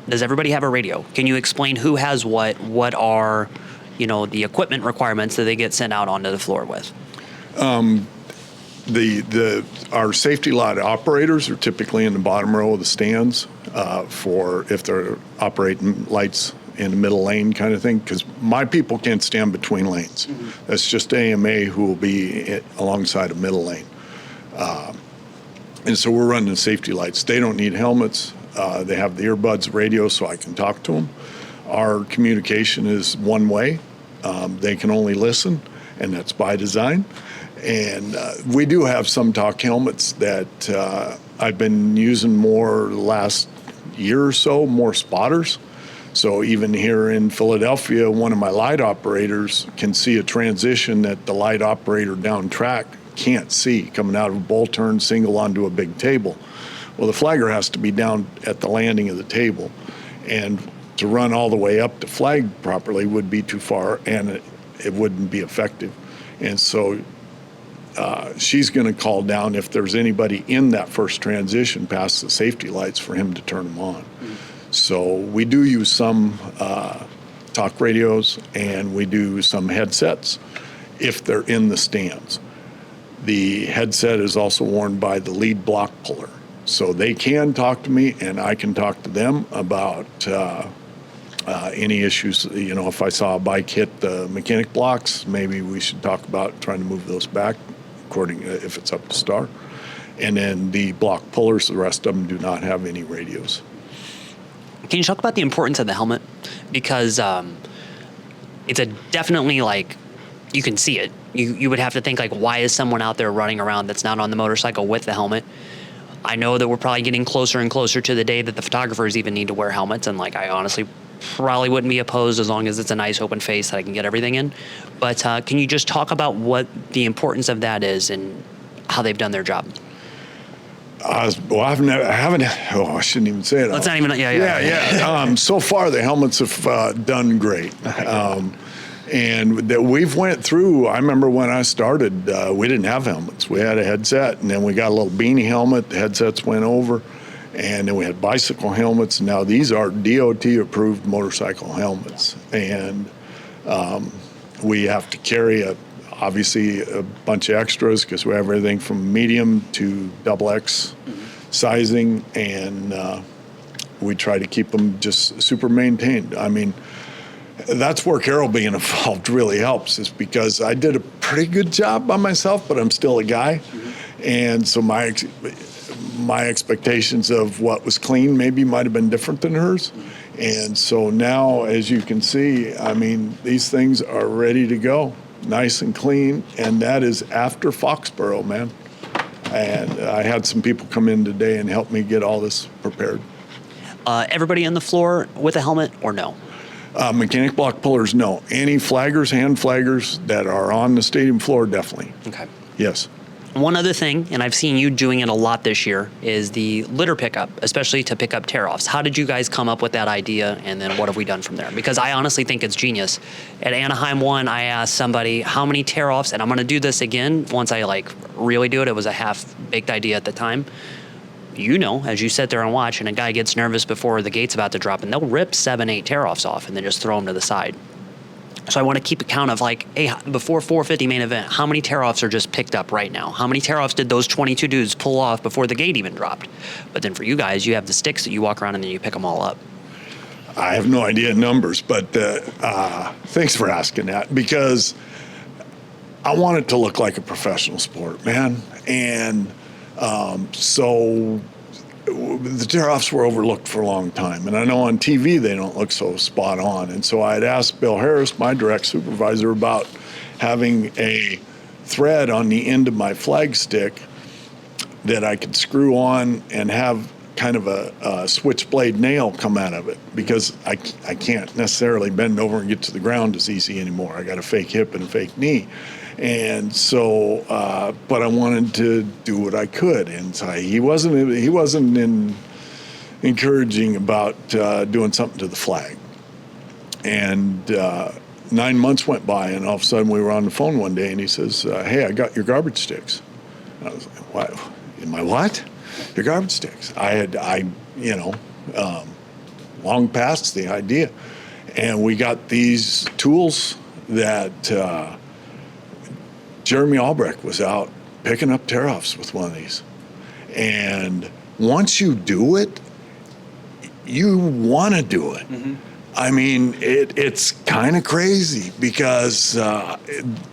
Speaker 1: Does everybody have a radio? Can you explain who has what are, the equipment requirements that they get sent out onto the floor with?
Speaker 2: Our safety lot operators are typically in the bottom row of the stands for if they're operating lights in the middle lane kind of thing, because my people can't stand between lanes. Mm-hmm. That's just AMA who will be alongside a middle lane. And so we're running the safety lights. They don't need helmets. They have the earbuds, radio, so I can talk to them. Our communication is one way. They can only listen, and that's by design. And we do have some talk helmets that I've been using more the last year or so, more spotters. So even here in Philadelphia, one of my light operators can see a transition that the light operator down track can't see coming out of a bull turn single onto a big table. Well, the flagger has to be down at the landing of the table. And to run all the way up to flag properly would be too far, and it wouldn't be effective. And so she's going to call down if there's anybody in that first transition past the safety lights for him to turn them on. Mm-hmm. So we do use some talk radios, and we do some headsets if they're in the stands. The headset is also worn by the lead block puller. So they can talk to me, and I can talk to them about any issues. If I saw a bike hit the mechanic blocks, maybe we should talk about trying to move those back, if it's up to Star. And then the block pullers, the rest of them do not have any radios.
Speaker 1: Can you talk about the importance of the helmet? Because it's definitely you can see it. You would have to think why is someone out there running around that's not on the motorcycle with the helmet? I know that we're probably getting closer and closer to the day that the photographers even need to wear helmets, and I honestly probably wouldn't be opposed as long as it's a nice open face that I can get everything in. But can you just talk about what the importance of that is and how they've done their job?
Speaker 2: I shouldn't even say it.
Speaker 1: Let's not even. Yeah.
Speaker 2: So far, the helmets have done great. And that we've went through, I remember when I started, we didn't have helmets. We had a headset, and then we got a little beanie helmet. The headsets went over, and then we had bicycle helmets. Now these are DOT-approved motorcycle helmets, and we have to carry obviously a bunch of extras because we have everything from medium to XX sizing, and we try to keep them just super maintained. I mean, that's where Carol being involved really helps, is because I did a pretty good job by myself, but I'm still a guy. Mm-hmm. And so my expectations of what was clean maybe might have been different than hers. Mm-hmm. And so now, as you can see, I mean, these things are ready to go, nice and clean, and that is after Foxborough, man. And I had some people come in today and help me get all this prepared.
Speaker 1: Everybody on the floor with a helmet or no?
Speaker 2: Mechanic block pullers, no. Any flaggers, hand flaggers that are on the stadium floor, definitely.
Speaker 1: Okay.
Speaker 2: Yes.
Speaker 1: One other thing, and I've seen you doing it a lot this year, is the litter pickup, especially to pick up tear-offs. How did you guys come up with that idea, and then what have we done from there? Because I honestly think it's genius. At Anaheim 1, I asked somebody how many tear-offs, and I'm going to do this again once I really do it. It was a half-baked idea at the time. As you sit there and watch, and a guy gets nervous before the gate's about to drop, and they'll rip 7-8 tear-offs off and then just throw them to the side. So I want to keep a count of hey, before 450 main event, how many tear-offs are just picked up right now? How many tear-offs did those 22 dudes pull off before the gate even dropped? But then for you guys, you have the sticks that you walk around and then you pick them all up.
Speaker 2: I have no idea numbers, but thanks for asking that, because I want it to look like a professional sport, man. And so the tear-offs were overlooked for a long time. And I know on TV they don't look so spot on. And so I had asked Bill Harris, my direct supervisor, about having a thread on the end of my flag stick that I could screw on and have kind of a switchblade nail come out of it because I can't necessarily bend over and get to the ground as easy anymore. I got a fake hip and a fake knee. And so, but I wanted to do what I could. And so he wasn't encouraging about doing something to the flag. And 9 months went by, and all of a sudden we were on the phone one day, and he says, hey, I got your garbage sticks. And I was like, what? My what? Your garbage sticks. Long past the idea. And we got these tools that Jeremy Albrecht was out picking up tear-offs with one of these. And once you do it, you want to do it. Mm-hmm. I mean, it's kind of crazy because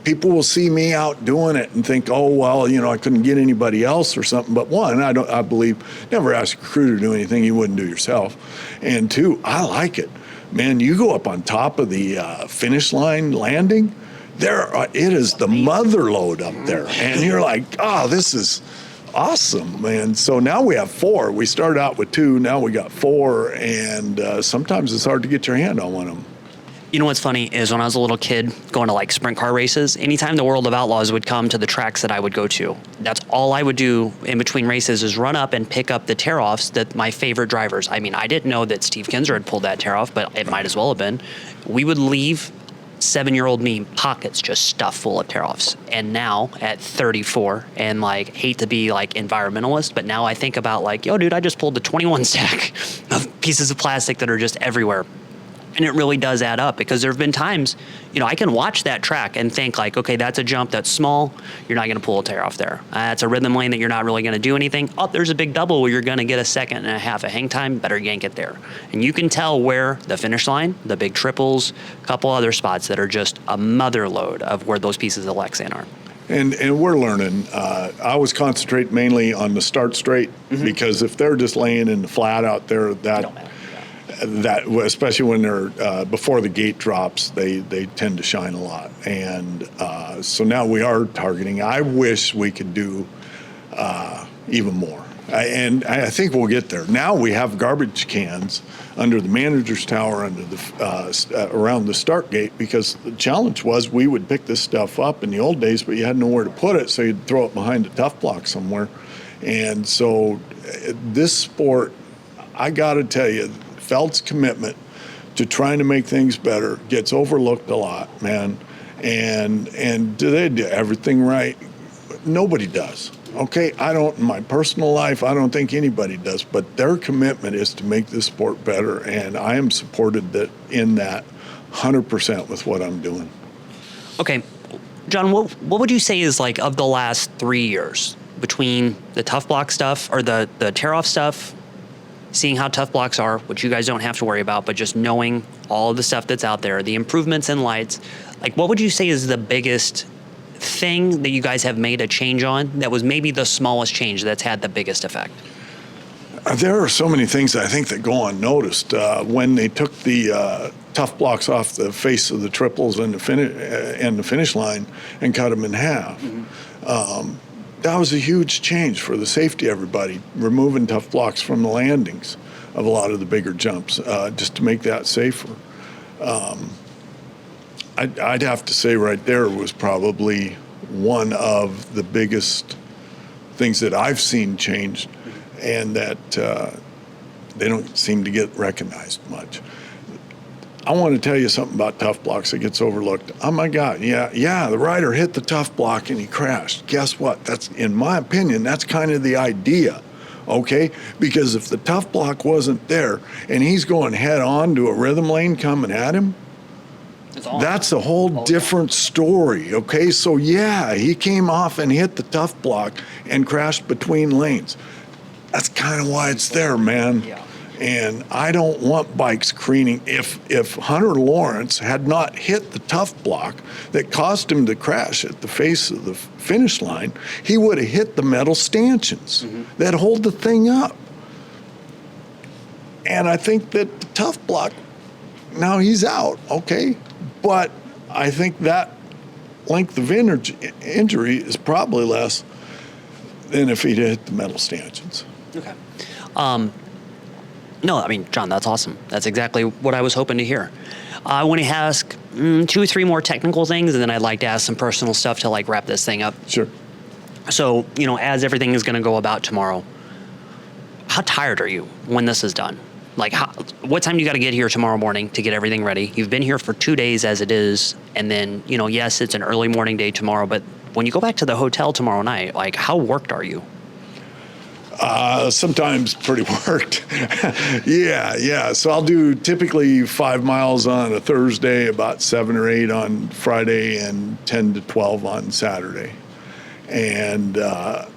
Speaker 2: people will see me out doing it and think, oh, well, I couldn't get anybody else or something. But one, I believe, never ask a crew to do anything you wouldn't do yourself. And two, I like it. Man, you go up on top of the finish line landing, it is the mother load up there. And you're like, oh, this is awesome. And so now we have 4. We started out with 2, now we got 4, and sometimes it's hard to get your hand on one of them.
Speaker 1: You know what's funny is when I was a little kid going to like sprint car races, anytime the World of Outlaws would come to the tracks that I would go to, that's all I would do in between races is run up and pick up the tear-offs that my favorite drivers. I mean, I didn't know that Steve Kinzer had pulled that tear-off, but it might as well have been. We would leave 7-year-old me pockets just stuffed full of tear-offs. And now at 34, and like hate to be like environmentalist, but now I think about like, yo, dude, I just pulled the 21 stack of pieces of plastic that are just everywhere. And it really does add up because there have been times, I can watch that track and think like, okay, that's a jump that's small. You're not going to pull a tear off there. That's a rhythm lane that you're not really going to do anything. Oh, there's a big double where you're going to get a 1.5 seconds of hang time. Better yank it there. And you can tell where the finish line, the big triples, a couple other spots that are just a mother load of where those pieces of Lexan are.
Speaker 2: And we're learning. I always concentrate mainly on the start straight because if they're just laying in the flat out there, that especially when they're before the gate drops, they tend to shine a lot. And so now we are targeting. I wish we could do even more. And I think we'll get there. Now we have garbage cans under the manager's tower, under the around the start gate, because the challenge was we would pick this stuff up in the old days, but you had nowhere to put it, so you'd throw it behind a Tuff Block somewhere. And so this sport, I got to tell you, Feld's commitment to trying to make things better gets overlooked a lot, man. And do they do everything right? Nobody does. Okay, in my personal life, I don't think anybody does, but their commitment is to make this sport better, and I am supported in that 100% with what I'm doing. Okay, John, what would you say is like of the last 3 years between the Tuff Block stuff or the tear-off stuff, seeing how Tuff Blocks are, which you guys don't have to worry about, but just knowing all of the stuff that's out there, the improvements in lights, like what would you say is the biggest thing that you guys have made a change on that was maybe the smallest change that's had the biggest effect? There are so many things I think that go unnoticed. When they took the Tuff Blocks off the face of the triples and the finish line and cut them in half, that was a huge change for the safety of everybody, removing Tuff Blocks from the landings of a lot of the bigger jumps, just to make that safer. I'd have to say right there was probably one of the biggest things that I've seen changed, and that they don't seem to get recognized much. I want to tell you something about Tuff Blocks that gets overlooked. Oh my God, yeah, the rider hit the Tuff Block and he crashed. Guess what? That's, in my opinion, that's kind of the idea, okay? Because if the Tuff Block wasn't there and he's going head on to a rhythm lane coming at him, that's a whole different story, okay? So yeah, he came off and hit the Tuff Block and crashed between lanes. That's kind of why it's there, man. Yeah. And I don't want bikes careening. If Hunter Lawrence had not hit the Tuff Block that caused him to crash at the face of the finish line, he would have hit the metal stanchions that hold the thing up. And I think that the Tuff Block, now he's out, okay? But I think that length of injury is probably less than if he'd hit the metal stanchions. Okay.
Speaker 1: No, I mean, John, that's awesome. That's exactly what I was hoping to hear. I want to ask 2 or 3 more technical things, and then I'd like to ask some personal stuff to like wrap this thing up.
Speaker 2: Sure.
Speaker 1: So, as everything is going to go about tomorrow, how tired are you when this is done? Like, what time do you got to get here tomorrow morning to get everything ready? You've been here for 2 days as it is, and then, yes, it's an early morning day tomorrow, but when you go back to the hotel tomorrow night, like, how worked are you?
Speaker 2: Sometimes pretty worked. Yeah. So I'll do typically 5 miles on a Thursday, about 7 or 8 on Friday, and 10 to 12 on Saturday. And I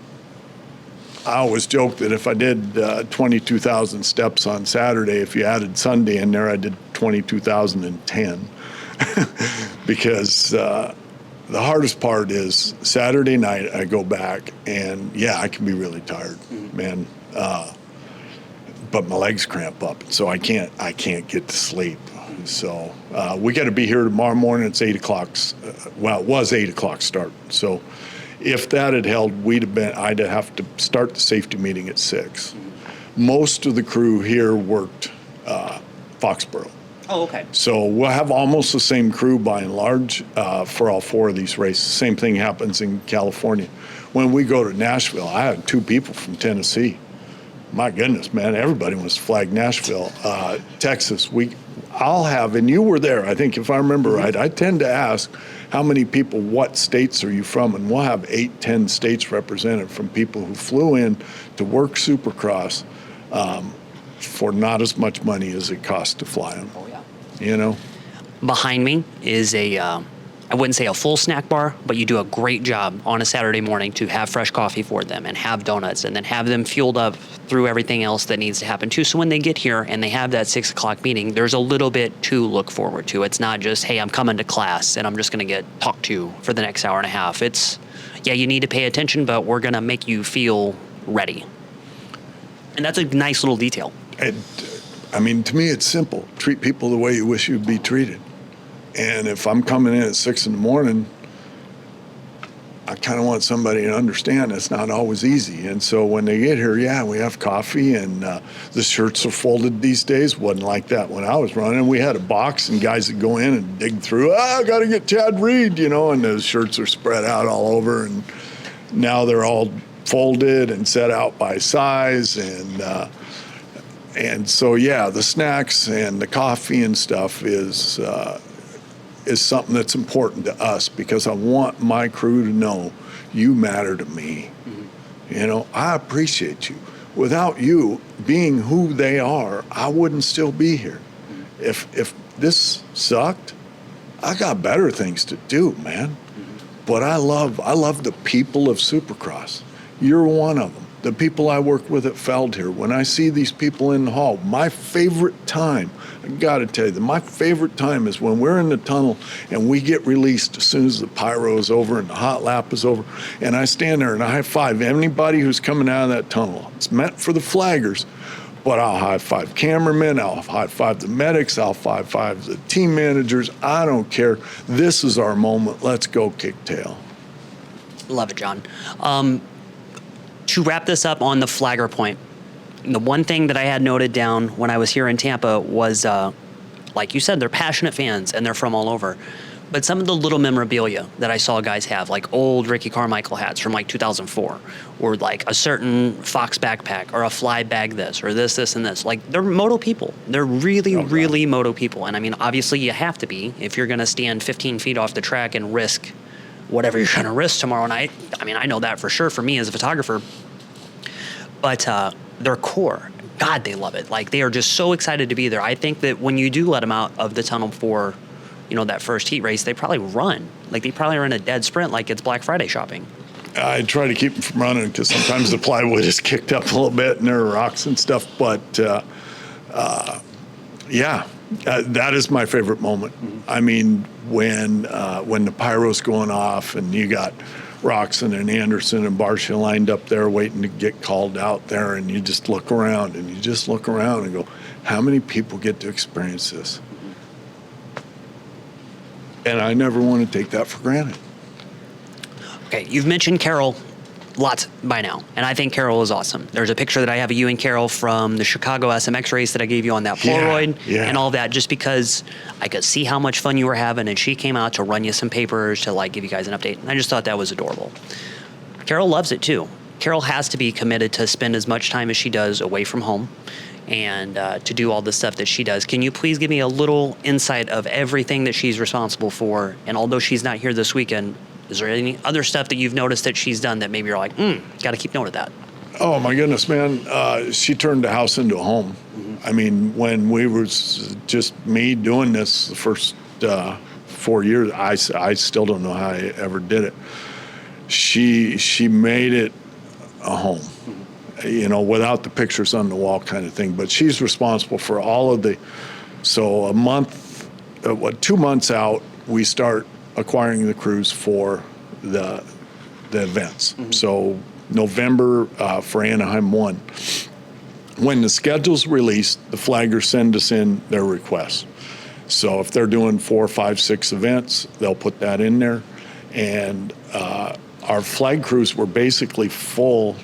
Speaker 2: always joke that if I did 22,000 steps on Saturday, if you added Sunday in there, I did 22,010. Because the hardest part is Saturday night I go back, and I can be really tired, man. But my legs cramp up, so I can't get to sleep. So we got to be here tomorrow morning. It's 8 o'clock. It was 8 o'clock start. So if that had held, I'd have to start the safety meeting at 6. Most of the crew here worked Foxborough.
Speaker 1: Oh, okay.
Speaker 2: So we'll have almost the same crew by and large for all 4 of these races. Same thing happens in California. When we go to Nashville, I had 2 people from Tennessee. My goodness, man, everybody wants to flag Nashville. Texas, I'll have, and you were there, I think if I remember right, I tend to ask how many people, what states are you from? And we'll have 8, 10 states represented from people who flew in to work Supercross for not as much money as it costs to fly them.
Speaker 1: Oh, yeah.
Speaker 3: Behind me is I wouldn't say a full snack bar, but you do a great job on a Saturday morning to have fresh coffee for them and have donuts and then have them fueled up through everything else that needs to happen too. So when they get here and they have that 6 o'clock meeting, there's a little bit to look forward to. It's not just, hey, I'm coming to class and I'm just going to get talked to for the next hour and a half. It's, you need to pay attention, but we're going to make you feel ready. And that's a nice little detail.
Speaker 2: To me, it's simple. Treat people the way you wish you'd be treated. And if I'm coming in at 6 in the morning, I kind of want somebody to understand it's not always easy. And so when they get here, we have coffee, and the shirts are folded these days. Wasn't like that when I was running. We had a box, and guys would go in and dig through. I got to get Chad Reed, and those shirts are spread out all over. And now they're all folded and set out by size, and so the snacks and the coffee and stuff is something that's important to us, because I want my crew to know you matter to me. Mm-hmm. I appreciate you. Without you being who they are, I wouldn't still be here. Mm-hmm. If this sucked, I got better things to do, man. Mm-hmm. But I love the people of Supercross. You're one of them. The people I work with at Feld here, when I see these people in the hall, my favorite time, I got to tell you, my favorite time is when we're in the tunnel and we get released as soon as the pyro is over and the hot lap is over, and I stand there and I high five anybody who's coming out of that tunnel. It's meant for the flaggers, but I'll high five cameramen, I'll high five the medics, I'll high five the team managers. I don't care. This is our moment. Let's go kick tail.
Speaker 3: Love it, John. To wrap this up on the flagger point, the one thing that I had noted down when I was here in Tampa was, like you said, they're passionate fans and they're from all over. But some of the little memorabilia that I saw guys have, like old Ricky Carmichael hats from like 2004, or like a certain Fox backpack, or a fly bag this, or this, and this. Like, they're moto people. They're really moto people. And obviously you have to be if you're going to stand 15 feet off the track and risk whatever you're going to risk tomorrow night. I know that for sure for me as a photographer. But their core, God, they love it. Like, they are just so excited to be there. I think that when you do let them out of the tunnel for, that first heat race, they probably run. Like, they probably are in a dead sprint like it's Black Friday shopping.
Speaker 2: I try to keep them from running, because sometimes the plywood is kicked up a little bit and there are rocks and stuff. But, that is my favorite moment. Mm-hmm. When the pyro's going off and you got Roxon and Anderson and Barsha lined up there waiting to get called out there, and you just look around and go, how many people get to experience this? And I never want to take that for granted.
Speaker 3: Okay, you've mentioned Carol lots by now. And I think Carol is awesome. There's a picture that I have of you and Carol from the Chicago SMX race that I gave you on that Polaroid and all that, just because I could see how much fun you were having, and she came out to run you some papers to like give you guys an update. And I just thought that was adorable. Carol loves it too. Carol has to be committed to spend as much time as she does away from home and to do all the stuff that she does. Can you please give me a little insight of everything that she's responsible for? And although she's not here this weekend, is there any other stuff that you've noticed that she's done that maybe you're like, got to keep note of that?
Speaker 2: Oh my goodness, man. She turned the house into a home. I mean, when we were just me doing this the first 4 years, I still don't know how I ever did it. She made it a home, you know, without the pictures on the wall kind of thing. But she's responsible for all of so a month, 2 months out, we start acquiring the crews for the events. So November for Anaheim 1. When the schedule's released, the flaggers send us in their requests. So if they're doing 4, 5, 6 events, they'll put that in there. And our flag crews were basically full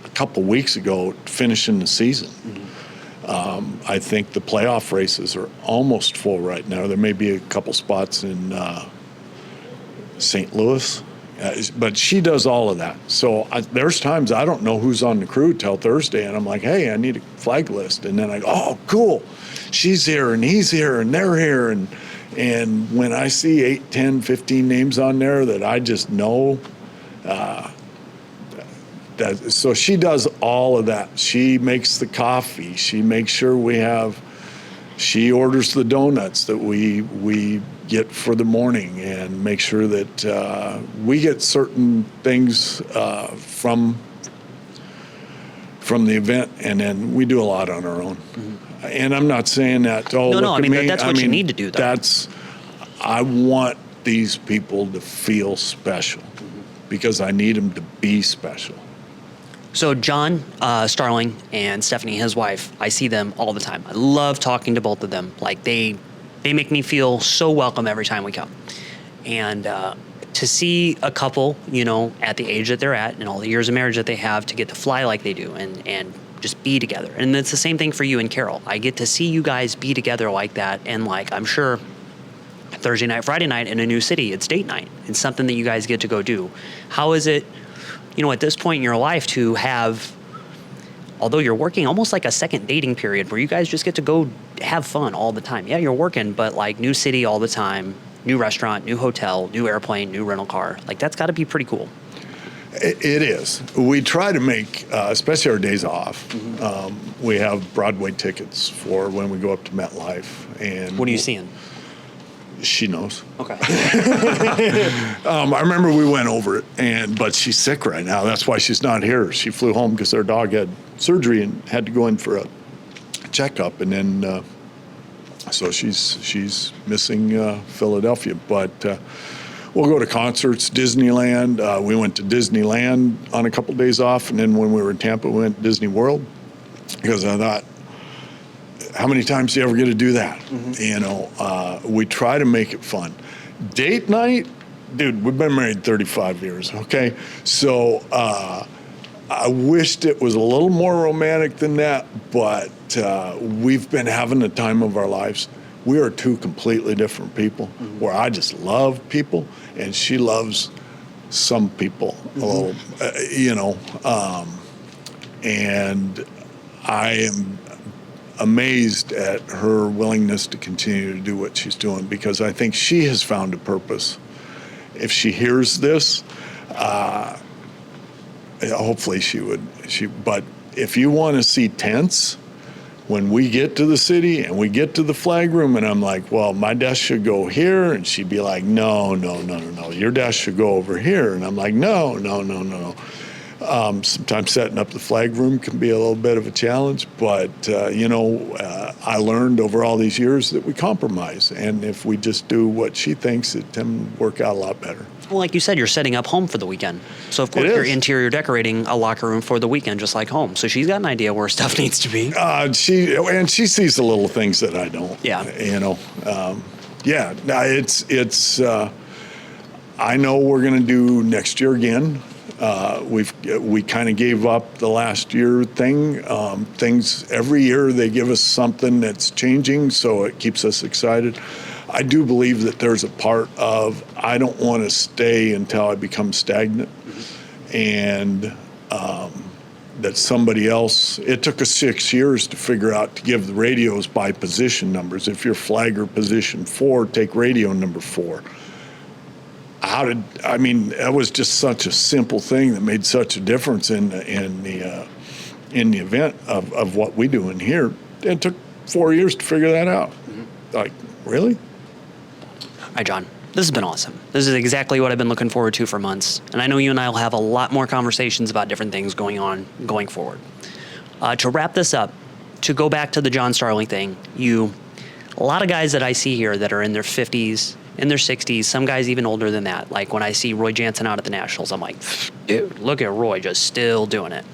Speaker 2: a couple weeks ago, finishing the season. I think the playoff races are almost full right now. There may be a couple spots in St. Louis, but she does all of that. So there's times I don't know who's on the crew till Thursday, and I'm like, hey, I need a flag list. And then I go, oh, cool. She's here, and he's here, and they're here. And when I see 8, 10, 15 names on there that I just know, so she does all of that. She makes the coffee. She makes sure she orders the donuts that we get for the morning, and make sure that we get certain things from the event, and then we do a lot on our own. And I'm not saying that,
Speaker 3: no, I mean, that's what you need to do, though.
Speaker 2: I want these people to feel special because I need them to be special.
Speaker 3: So John Starling and Stephanie, his wife, I see them all the time. I love talking to both of them. Like they make me feel so welcome every time we come. And to see a couple, you know, at the age that they're at and all the years of marriage that they have, to get to fly like they do and just be together. And it's the same thing for you and Carol. I get to see you guys be together like that. And like, I'm sure Thursday night, Friday night in a new city, it's date night. It's something that you guys get to go do. How is it, you know, at this point in your life to have, although you're working, almost like a second dating period where you guys just get to go have fun all the time? Yeah, you're working, but like new city all the time, new restaurant, new hotel, new airplane, new rental car. Like that's got to be pretty cool.
Speaker 2: It is. We try to make, especially our days off, we have Broadway tickets for when we go up to MetLife. And
Speaker 3: what are you seeing?
Speaker 2: She knows.
Speaker 3: Okay.
Speaker 2: I remember we went over it, but she's sick right now. That's why she's not here. She flew home because our dog had surgery and had to go in for a checkup, and then so she's missing Philadelphia. But we'll go to concerts, Disneyland. We went to Disneyland on a couple days off, and then when we were in Tampa, we went to Disney World because I thought, how many times do you ever get to do that? You know, we try to make it fun. Date night, dude, we've been married 35 years, okay? So I wished it was a little more romantic than that, but we've been having the time of our lives. We are two completely different people, where I just love people, and she loves some people a little, you know, and I am amazed at her willingness to continue to do what she's doing, because I think she has found a purpose. If she hears this, hopefully she would. But if you want to see tents, when we get to the city and we get to the flag room, and I'm like, well, my desk should go here, and she'd be like, no, your desk should go over here, and I'm like, no. Sometimes setting up the flag room can be a little bit of a challenge, but you know, I learned over all these years that we compromise, and if we just do what she thinks, it can work out a lot better.
Speaker 3: Well, like you said, you're setting up home for the weekend, so of course you're interior decorating a locker room for the weekend, just like home. So she's got an idea where stuff needs to be.
Speaker 2: She sees the little things that I don't.
Speaker 3: Yeah.
Speaker 2: You know. Yeah. It's. I know we're going to do next year again. We kind of gave up the last year thing. Things every year they give us something that's changing, so it keeps us excited. I do believe that there's a part of I don't want to stay until I become stagnant, and that somebody else. It took us 6 years to figure out to give the radios by position numbers. If you're flagger position 4, take radio number 4. That was just such a simple thing that made such a difference in the event of what we do in here. It took 4 years to figure that out. Like, really?
Speaker 3: All right, John, this has been awesome. This is exactly what I've been looking forward to for months. And I know you and I will have a lot more conversations about different things going forward. To wrap this up, to go back to the John Starling thing, a lot of guys that I see here that are in their 50s, in their 60s, some guys even older than that. Like when I see Roy Jansen out at the Nationals, I'm like, dude, look at Roy just still doing it.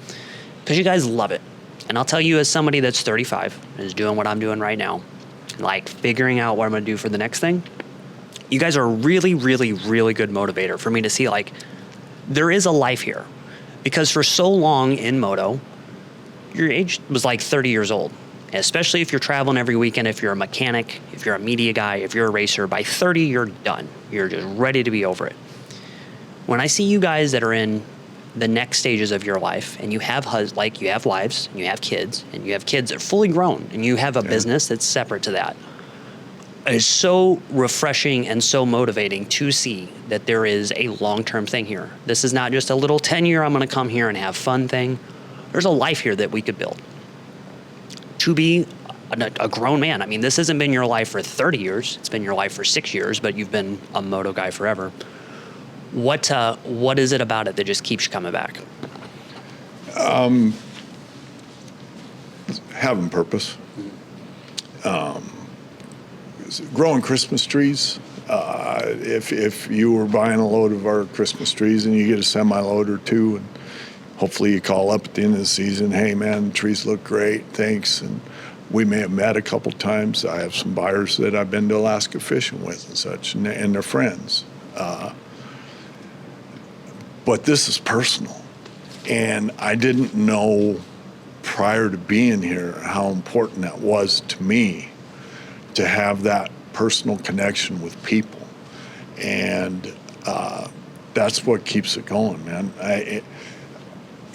Speaker 3: Because you guys love it. And I'll tell you, as somebody that's 35 and is doing what I'm doing right now, like figuring out what I'm going to do for the next thing, you guys are a really, really, really good motivator for me to see, like, there is a life here. Because for so long in moto, your age was like 30 years old. Especially if you're traveling every weekend, if you're a mechanic, if you're a media guy, if you're a racer, by 30, you're done. You're just ready to be over it. When I see you guys that are in the next stages of your life, and you have you have wives, and you have kids, and you have kids that are fully grown, and you have a business that's separate to that, it's so refreshing and so motivating to see that there is a long-term thing here. This is not just a little 10-year, I'm going to come here and have fun thing. There's a life here that we could build. To be a grown man. I mean, this hasn't been your life for 30 years. It's been your life for 6 years, but you've been a moto guy forever. What is it about it that just keeps you coming back?
Speaker 2: Having purpose. Growing Christmas trees. If you were buying a load of our Christmas trees and you get a semi-load or two, and hopefully you call up at the end of the season, hey man, the trees look great, thanks. And we may have met a couple times. I have some buyers that I've been to Alaska fishing with and such, and they're friends. But this is personal. And I didn't know prior to being here how important that was to me to have that personal connection with people. And that's what keeps it going, man.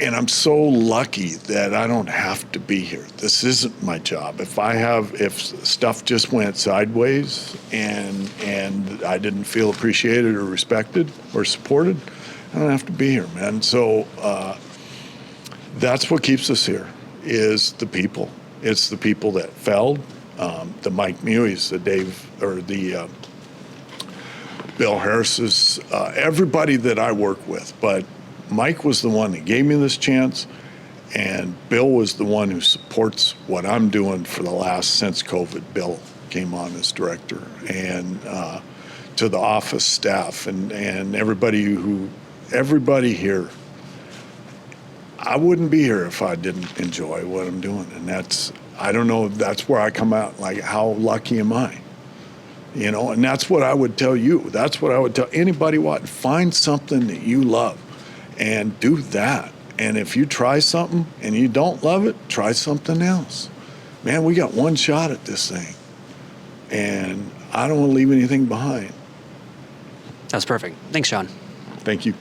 Speaker 2: And I'm so lucky that I don't have to be here. This isn't my job. If stuff just went sideways and I didn't feel appreciated or respected or supported, I don't have to be here, man. So that's what keeps us here, is the people. It's the people that felled, the Mike Mueys, the Bill Harris's, everybody that I work with. But Mike was the one that gave me this chance, and Bill was the one who supports what I'm doing for the last, since COVID. Bill came on as director, and to the office staff and everybody here. I wouldn't be here if I didn't enjoy what I'm doing, and I don't know, that's where I come out, like, how lucky am I? You know, and that's what I would tell you. That's what I would tell anybody. Find something that you love and do that. And if you try something and you don't love it, try something else. Man, we got one shot at this thing, and I don't want to leave anything behind.
Speaker 3: That's perfect. Thanks, Sean.
Speaker 2: Thank you.